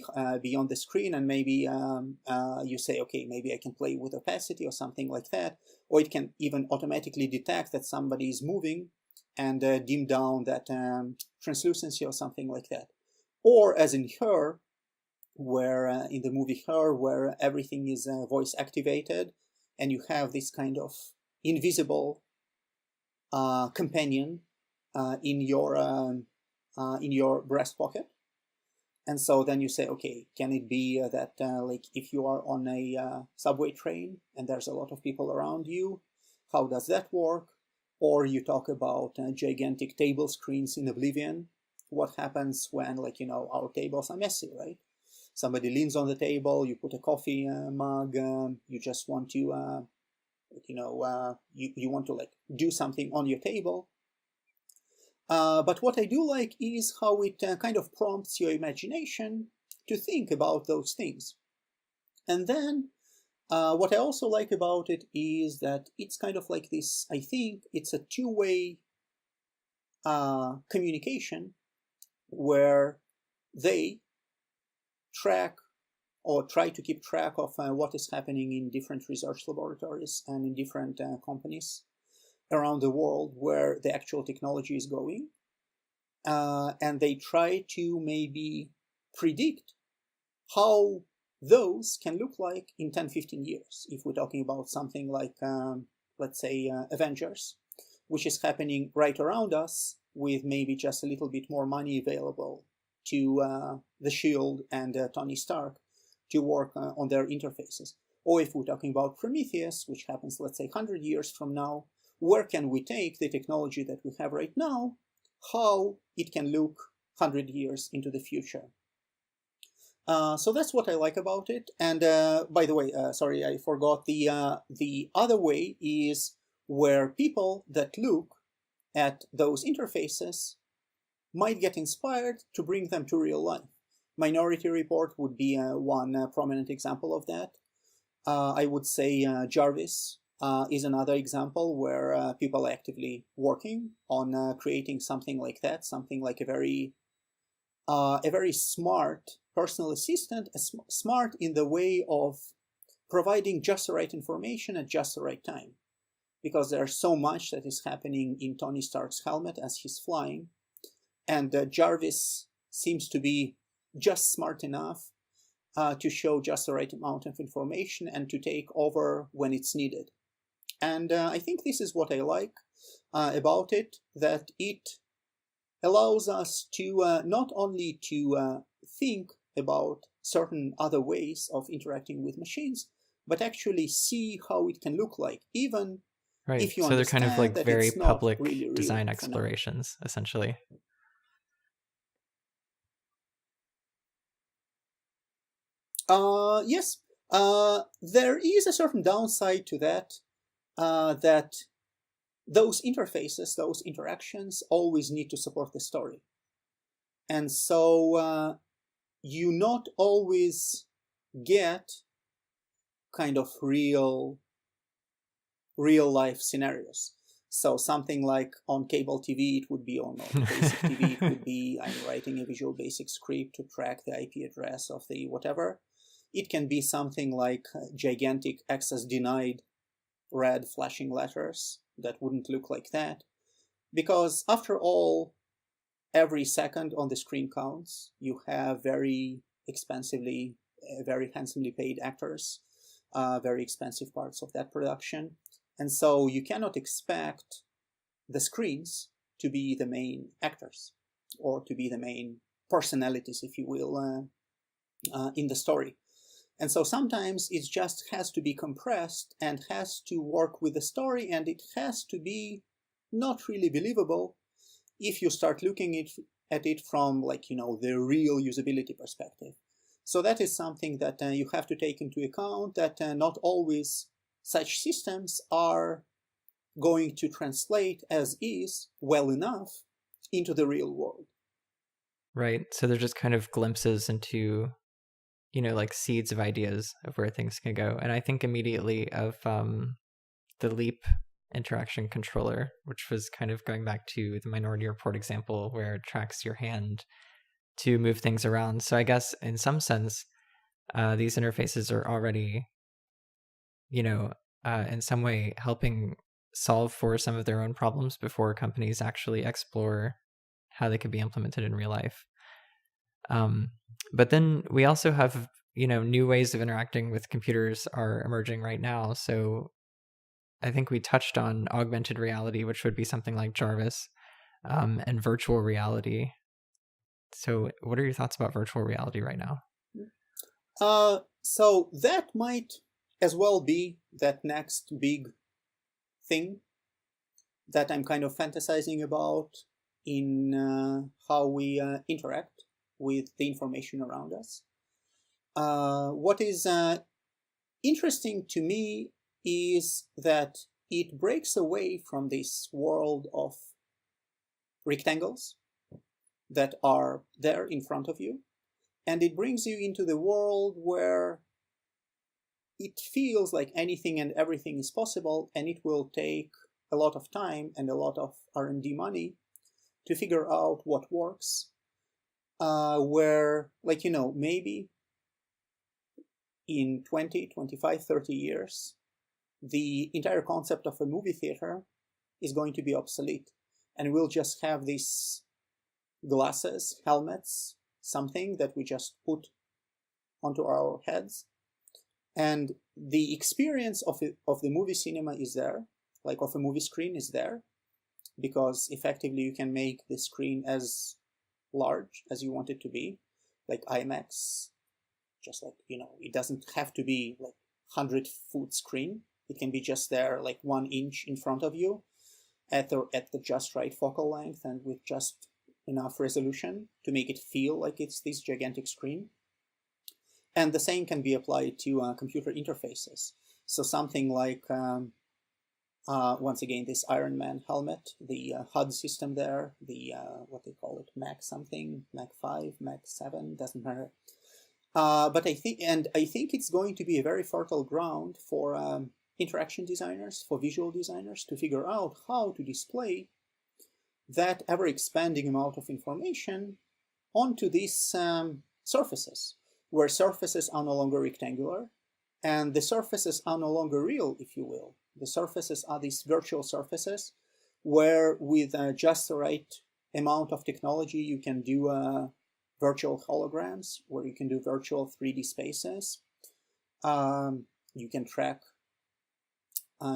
beyond the screen, and maybe you say, okay, maybe I can play with opacity or something like that, or it can even automatically detect that somebody is moving and dim down that translucency or something like that. Or as in Her, where in the movie Her, where everything is voice activated, and you have this kind of invisible companion in your breast pocket. And so then you say, okay, can it be that like if you are on a subway train and there's a lot of people around you, how does that work? Or you talk about gigantic table screens in Oblivion. What happens when, like, you know, our tables are messy, right? Somebody leans on the table, you put a coffee mug, you just want to, you want to like do something on your table. But what I do like is how it kind of prompts your imagination to think about those things. And then what I also like about it is that it's kind of like this, I think it's a two-way communication where they track or try to keep track of what is happening in different research laboratories and in different companies around the world where the actual technology is going. And they try to maybe predict how those can look like in 10-15 years. If we're talking about something like, let's say, Avengers, which is happening right around us with maybe just a little bit more money available to the Shield and Tony Stark to work on their interfaces. Or if we're talking about Prometheus, which happens, let's say, 100 years from now, where can we take the technology that we have right now, how it can look 100 years into the future. So that's what I like about it. And by the way, sorry, I forgot, the other way is where people that look at those interfaces might get inspired to bring them to real life. Minority Report would be one prominent example of that. I would say Jarvis is another example where people are actively working on creating something like that, something like a very smart personal assistant, smart in the way of providing just the right information at just the right time. Because there's so much that is happening in Tony Stark's helmet as he's flying, and Jarvis seems to be just smart enough to show just the right amount of information and to take over when it's needed. And I think this is what I like about it, that it allows us to not only to think about certain other ways of interacting with machines, but actually see how it can look like, even right. if you so they're kind of like very public really design explorations, essentially. Yes, there is a certain downside to that, that those interfaces, those interactions always need to support the story. And so you not always get kind of real life scenarios. So something like on cable TV, it would be on basic TV, it would be I'm writing a Visual Basic script to track the IP address of the whatever. It can be something like gigantic access denied red flashing letters that wouldn't look like that. Because after all, every second on the screen counts. You have very expensively, very handsomely paid actors, very expensive parts of that production. And so you cannot expect the screens to be the main actors or to be the main personalities, if you will, in the story. And so sometimes it just has to be compressed and has to work with the story, and it has to be not really believable if you start looking at it from, like, you know, the real usability perspective. So that is something that you have to take into account, that not always such systems are going to translate as is well enough into the real world. Right. So they're just kind of glimpses into, like seeds of ideas of where things can go. And I think immediately of the Leap interaction controller, which was kind of going back to the Minority Report example where it tracks your hand to move things around. So I guess in some sense, these interfaces are already, in some way helping solve for some of their own problems before companies actually explore how they could be implemented in real life. But then we also have, new ways of interacting with computers are emerging right now. So I think we touched on augmented reality, which would be something like Jarvis, and virtual reality. So what are your thoughts about virtual reality right now? So that might as well be that next big thing that I'm kind of fantasizing about in how we interact with the information around us. What is interesting to me is that it breaks away from this world of rectangles that are there in front of you, and it brings you into the world where it feels like anything and everything is possible, and it will take a lot of time and a lot of R&D money to figure out what works, where, maybe in 20, 25, 30 years, the entire concept of a movie theater is going to be obsolete, and we'll just have these glasses, helmets, something that we just put onto our heads, and the experience of the movie cinema is there, like of a movie screen is there, because effectively you can make the screen as large as you want it to be, like IMAX. Just like, it doesn't have to be like 100-foot screen. It can be just there, like 1 inch in front of you, at the just right focal length and with just enough resolution to make it feel like it's this gigantic screen. And the same can be applied to computer interfaces. So something like, once again, this Iron Man helmet, the HUD system there, the, what they call it, Mac something, Mac 5, Mac 7, doesn't matter. But I think it's going to be a very fertile ground for interaction designers, for visual designers, to figure out how to display that ever-expanding amount of information onto these surfaces, where surfaces are no longer rectangular, and the surfaces are no longer real, if you will. The surfaces are these virtual surfaces, where with just the right amount of technology, you can do virtual holograms, where you can do virtual 3D spaces. You can track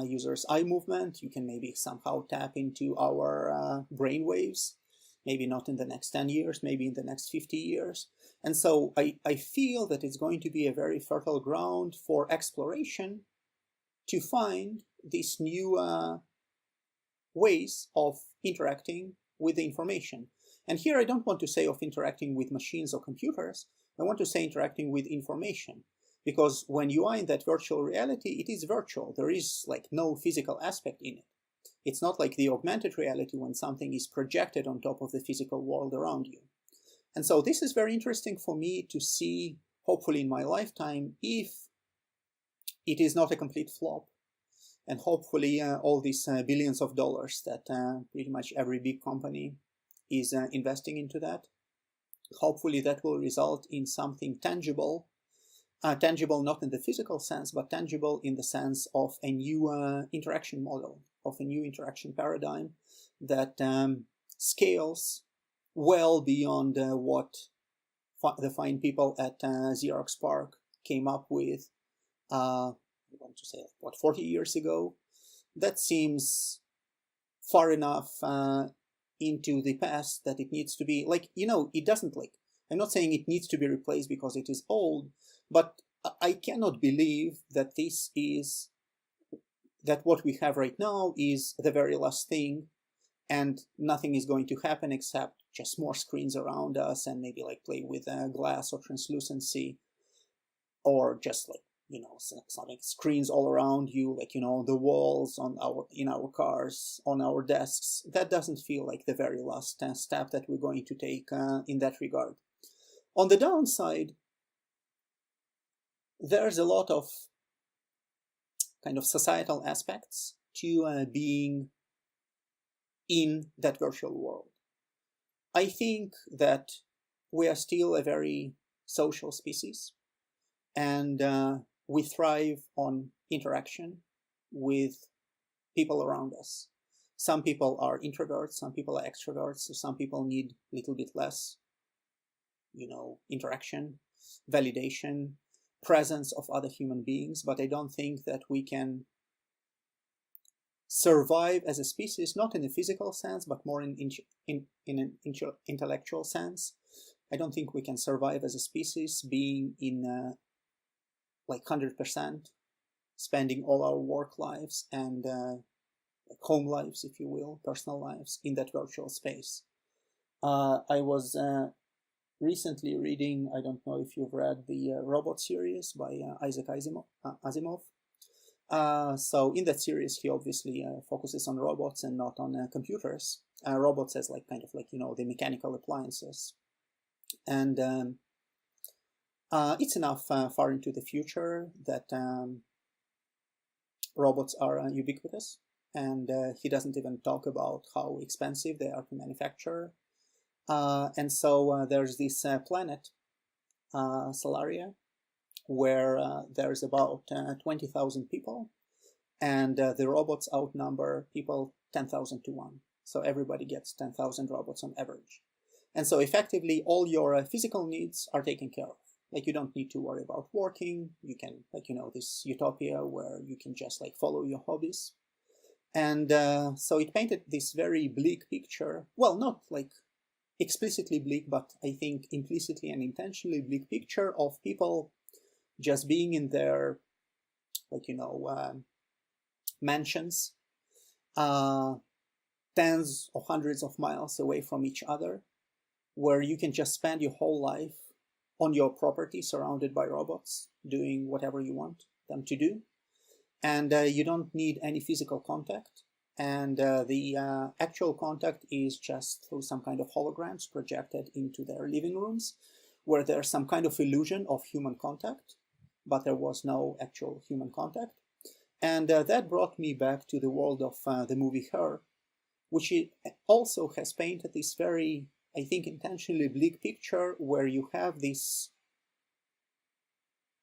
users' eye movement. You can maybe somehow tap into our brain waves, maybe not in the next 10 years, maybe in the next 50 years. And so I feel that it's going to be a very fertile ground for exploration to find these new ways of interacting with the information. And here I don't want to say of interacting with machines or computers. I want to say interacting with information. Because when you are in that virtual reality, it is virtual. There is like no physical aspect in it. It's not like the augmented reality when something is projected on top of the physical world around you. And so this is very interesting for me to see, hopefully in my lifetime, if it is not a complete flop. And hopefully all these billions of dollars that pretty much every big company is investing into that, hopefully that will result in something tangible. Tangible not in the physical sense, but tangible in the sense of a new interaction model, of a new interaction paradigm that scales well beyond what the fine people at Xerox PARC came up with, I want to say, 40 years ago. That seems far enough into the past that it needs to be, it doesn't, I'm not saying it needs to be replaced because it is old, but I cannot believe that what we have right now is the very last thing, and nothing is going to happen except just more screens around us and maybe play with glass or translucency, or just something screens all around you, like the walls in our cars, on our desks. That doesn't feel like the very last step that we're going to take in that regard. On the downside, there's a lot of kind of societal aspects to being in that virtual world. I think that we are still a very social species, and we thrive on interaction with people around us. Some people are introverts, some people are extroverts, so some people need a little bit less, interaction, validation, presence of other human beings. But I don't think that we can survive as a species, not in a physical sense, but more in an intellectual sense. I don't think we can survive as a species being in like 100%, spending all our work lives and home lives, if you will, personal lives, in that virtual space. I was recently reading, I don't know if you've read the Robot series by Isaac Asimov. So in that series, he obviously focuses on robots and not on computers. Robots as like kind of like, the mechanical appliances. And it's enough far into the future that robots are ubiquitous. And he doesn't even talk about how expensive they are to manufacture. And so there's this planet, Solaria, where there's about 20,000 people, and the robots outnumber people 10,000 to 1. So everybody gets 10,000 robots on average. And so effectively all your physical needs are taken care of. Like you don't need to worry about working. You can, like, this utopia where you can just like follow your hobbies. And so it painted this very bleak picture. Well, not like explicitly bleak, but I think implicitly and intentionally bleak picture of people just being in their, like, mansions, tens or hundreds of miles away from each other, where you can just spend your whole life on your property surrounded by robots, doing whatever you want them to do. And you don't need any physical contact. And the actual contact is just through some kind of holograms projected into their living rooms, where there's some kind of illusion of human contact, but there was no actual human contact. And that brought me back to the world of the movie Her, which also has painted this very, I think, intentionally bleak picture where you have this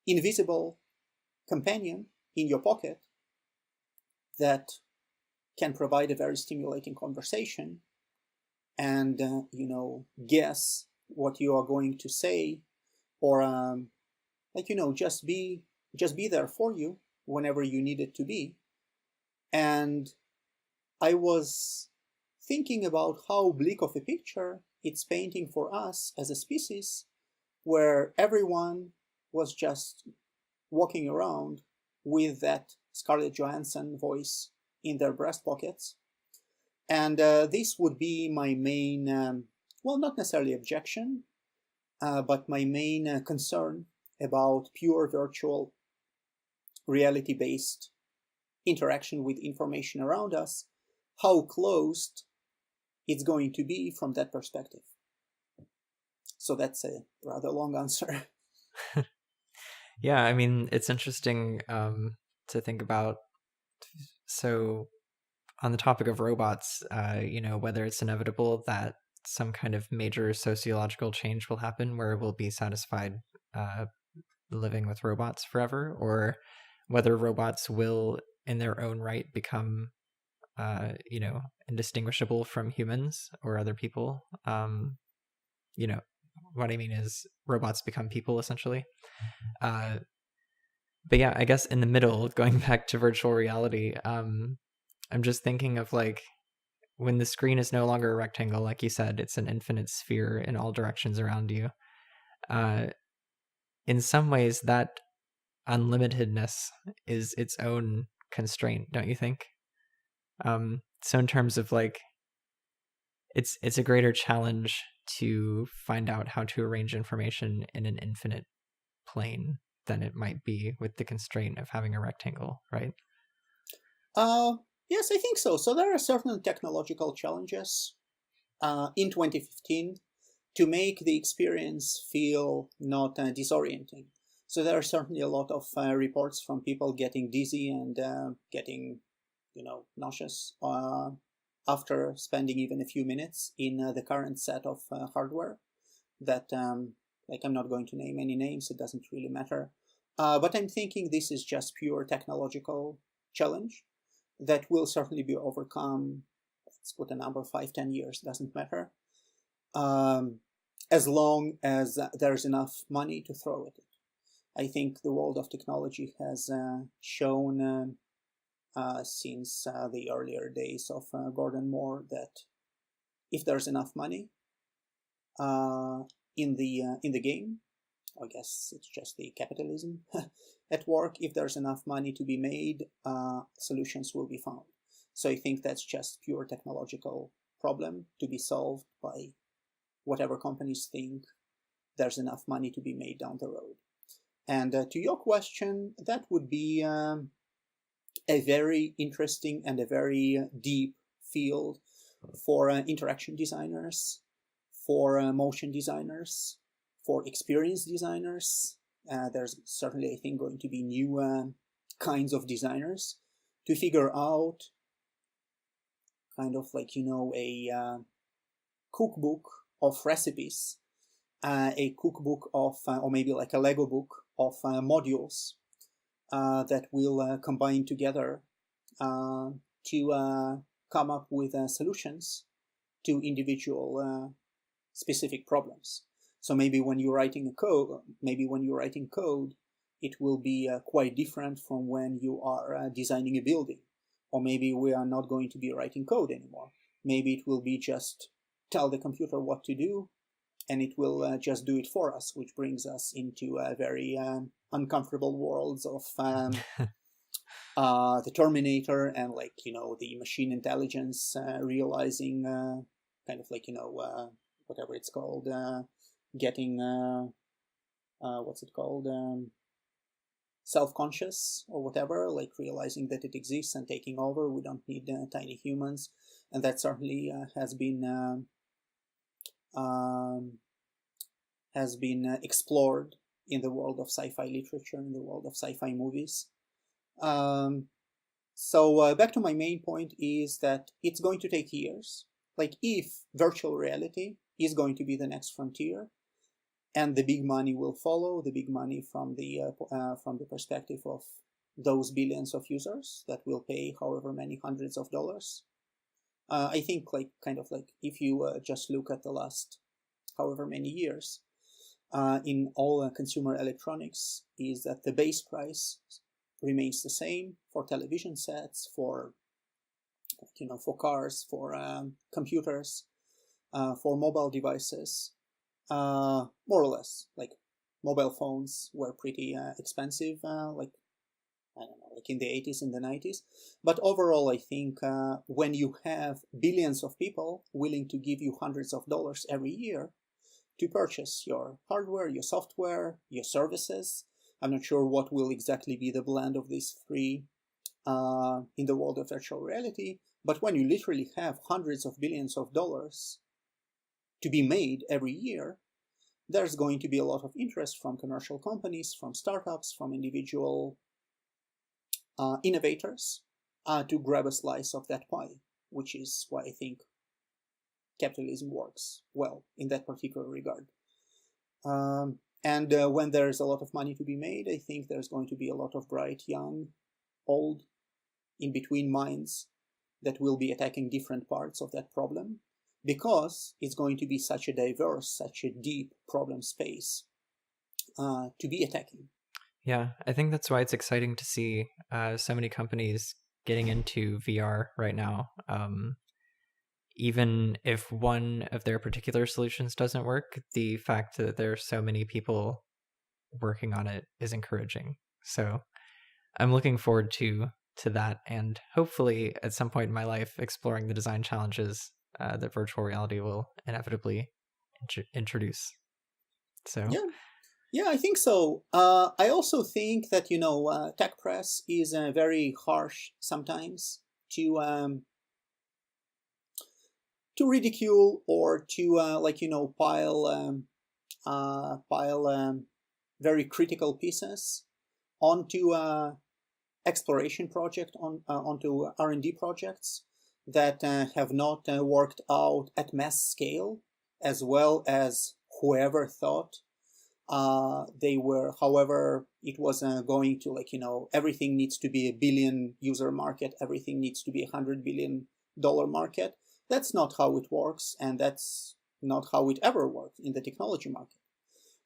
invisible companion in your pocket that can provide a very stimulating conversation and, guess what you are going to say, or just be there for you whenever you need it to be. And I was thinking about how bleak of a picture it's painting for us as a species, where everyone was just walking around with that Scarlett Johansson voice in their breast pockets. And this would be my main, well, not necessarily objection, but my main concern about pure virtual reality-based interaction with information around us, how closed it's going to be from that perspective. So that's a rather long answer. Yeah, I mean, it's interesting to think about. So on the topic of robots, whether it's inevitable that some kind of major sociological change will happen where we'll be satisfied living with robots forever, or whether robots will in their own right become indistinguishable from humans or other people. What I mean is robots become people essentially. But yeah, I guess in the middle, going back to virtual reality, I'm just thinking of like when the screen is no longer a rectangle, like you said, it's an infinite sphere in all directions around you. In some ways, that unlimitedness is its own constraint, don't you think? So in terms of like, it's a greater challenge to find out how to arrange information in an infinite plane than it might be with the constraint of having a rectangle, right? Yes, I think so. So there are certain technological challenges in 2015 to make the experience feel not disorienting. So there are certainly a lot of reports from people getting dizzy and getting, nauseous after spending even a few minutes in the current set of hardware that, I'm not going to name any names, it doesn't really matter. But I'm thinking this is just pure technological challenge that will certainly be overcome. Let's put a number, 5-10 years, doesn't matter. As long as there's enough money to throw at it. I think the world of technology has shown since the earlier days of Gordon Moore that if there's enough money in the game, I guess it's just the capitalism at work. If there's enough money to be made, solutions will be found. So I think that's just pure technological problem to be solved by whatever companies think there's enough money to be made down the road. And to your question, that would be a very interesting and a very deep field for interaction designers, for motion designers, for experience designers. There's certainly, I think, going to be new kinds of designers to figure out kind of a cookbook of recipes, a cookbook of, or maybe like a Lego book of modules that will combine together to come up with solutions to individual specific problems. So maybe when you're writing code, it will be quite different from when you are designing a building. Or maybe we are not going to be writing code anymore. Maybe it will be just tell the computer what to do, and it will just do it for us, which brings us into very uncomfortable worlds of the Terminator and the machine intelligence realizing whatever it's called, getting what's it called, self-conscious or whatever, realizing that it exists and taking over. We don't need tiny humans, and that certainly has been explored in the world of sci-fi literature, in the world of sci-fi movies. So back to my main point is that it's going to take years. If virtual reality is going to be the next frontier, and the big money will follow, the big money from the perspective of those billions of users that will pay however many hundreds of dollars. I think if you just look at the last however many years in all consumer electronics, is that the base price remains the same for television sets, for cars, for computers, for mobile devices, more or less. Mobile phones were pretty expensive, in the 80s and the 90s. But overall, I think when you have billions of people willing to give you hundreds of dollars every year to purchase your hardware, your software, your services, I'm not sure what will exactly be the blend of these three in the world of virtual reality. But when you literally have hundreds of billions of dollars to be made every year, there's going to be a lot of interest from commercial companies, from startups, from individual innovators to grab a slice of that pie, which is why I think capitalism works well in that particular regard. And when there's a lot of money to be made, I think there's going to be a lot of bright, young, old, in-between minds that will be attacking different parts of that problem, because it's going to be such a diverse, such a deep problem space to be attacking. Yeah, I think that's why it's exciting to see so many companies getting into VR right now. Even if one of their particular solutions doesn't work, the fact that there are so many people working on it is encouraging. So I'm looking forward to that, and hopefully at some point in my life exploring the design challenges that virtual reality will inevitably introduce. So Yeah, I think so. I also think that tech press is very harsh sometimes to ridicule or to pile very critical pieces onto exploration project onto R&D projects that have not worked out at mass scale as well as whoever thought they were. However, it was going to everything needs to be a billion user market, everything needs to be $100 billion market. That's not how it works, and that's not how it ever worked in the technology market,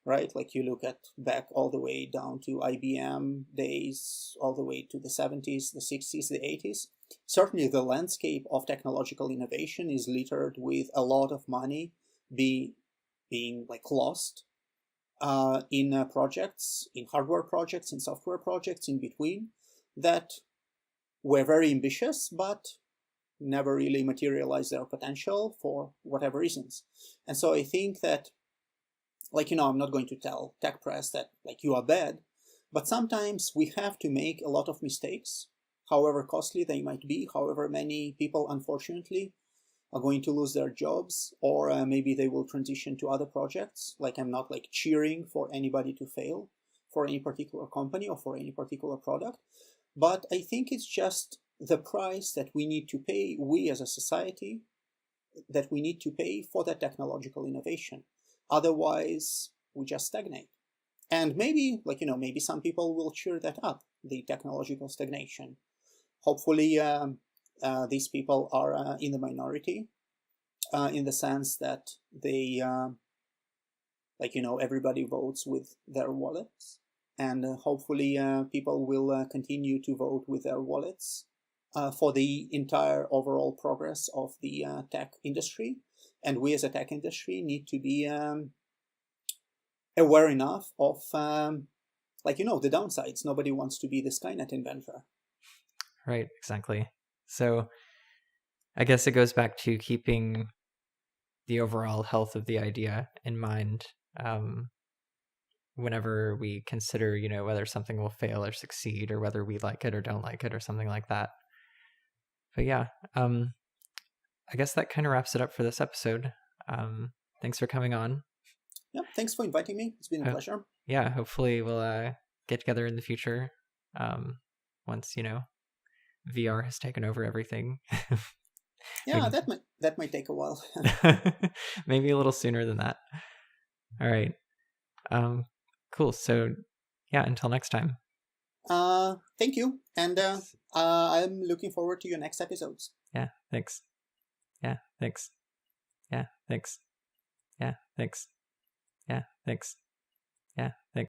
right? Like you look at back all the way down to IBM days, all the way to the 70s, the 60s, the 80s. Certainly the landscape of technological innovation is littered with a lot of money being lost in projects, in hardware projects, in software projects in between that were very ambitious, but never really materialized their potential for whatever reasons. And so I think that, I'm not going to tell tech press that you are bad, but sometimes we have to make a lot of mistakes, however costly they might be, however many people, unfortunately, are going to lose their jobs, or maybe they will transition to other projects. I'm not cheering for anybody to fail for any particular company or for any particular product, but I think it's just the price that we need to pay, we as a society, that we need to pay for that technological innovation. Otherwise, we just stagnate. And maybe, maybe some people will cheer that up, the technological stagnation. Hopefully, these people are in the minority, in the sense that they, everybody votes with their wallets. And hopefully people will continue to vote with their wallets for the entire overall progress of the tech industry. And we as a tech industry need to be aware enough of, the downsides. Nobody wants to be the Skynet inventor. Right, exactly. So I guess it goes back to keeping the overall health of the idea in mind whenever we consider, whether something will fail or succeed, or whether we like it or don't like it, or something like that. But yeah, I guess that kind of wraps it up for this episode. Thanks for coming on. Yeah, thanks for inviting me. It's been a pleasure. Yeah, hopefully we'll get together in the future once, VR has taken over everything. Yeah, that might take a while. Maybe a little sooner than that. All right. Cool. So yeah, until next time. Thank you. And I'm looking forward to your next episodes. Yeah, thanks. Yeah, thanks. Yeah, thanks. Yeah, thanks. Yeah, thanks. Yeah, thanks.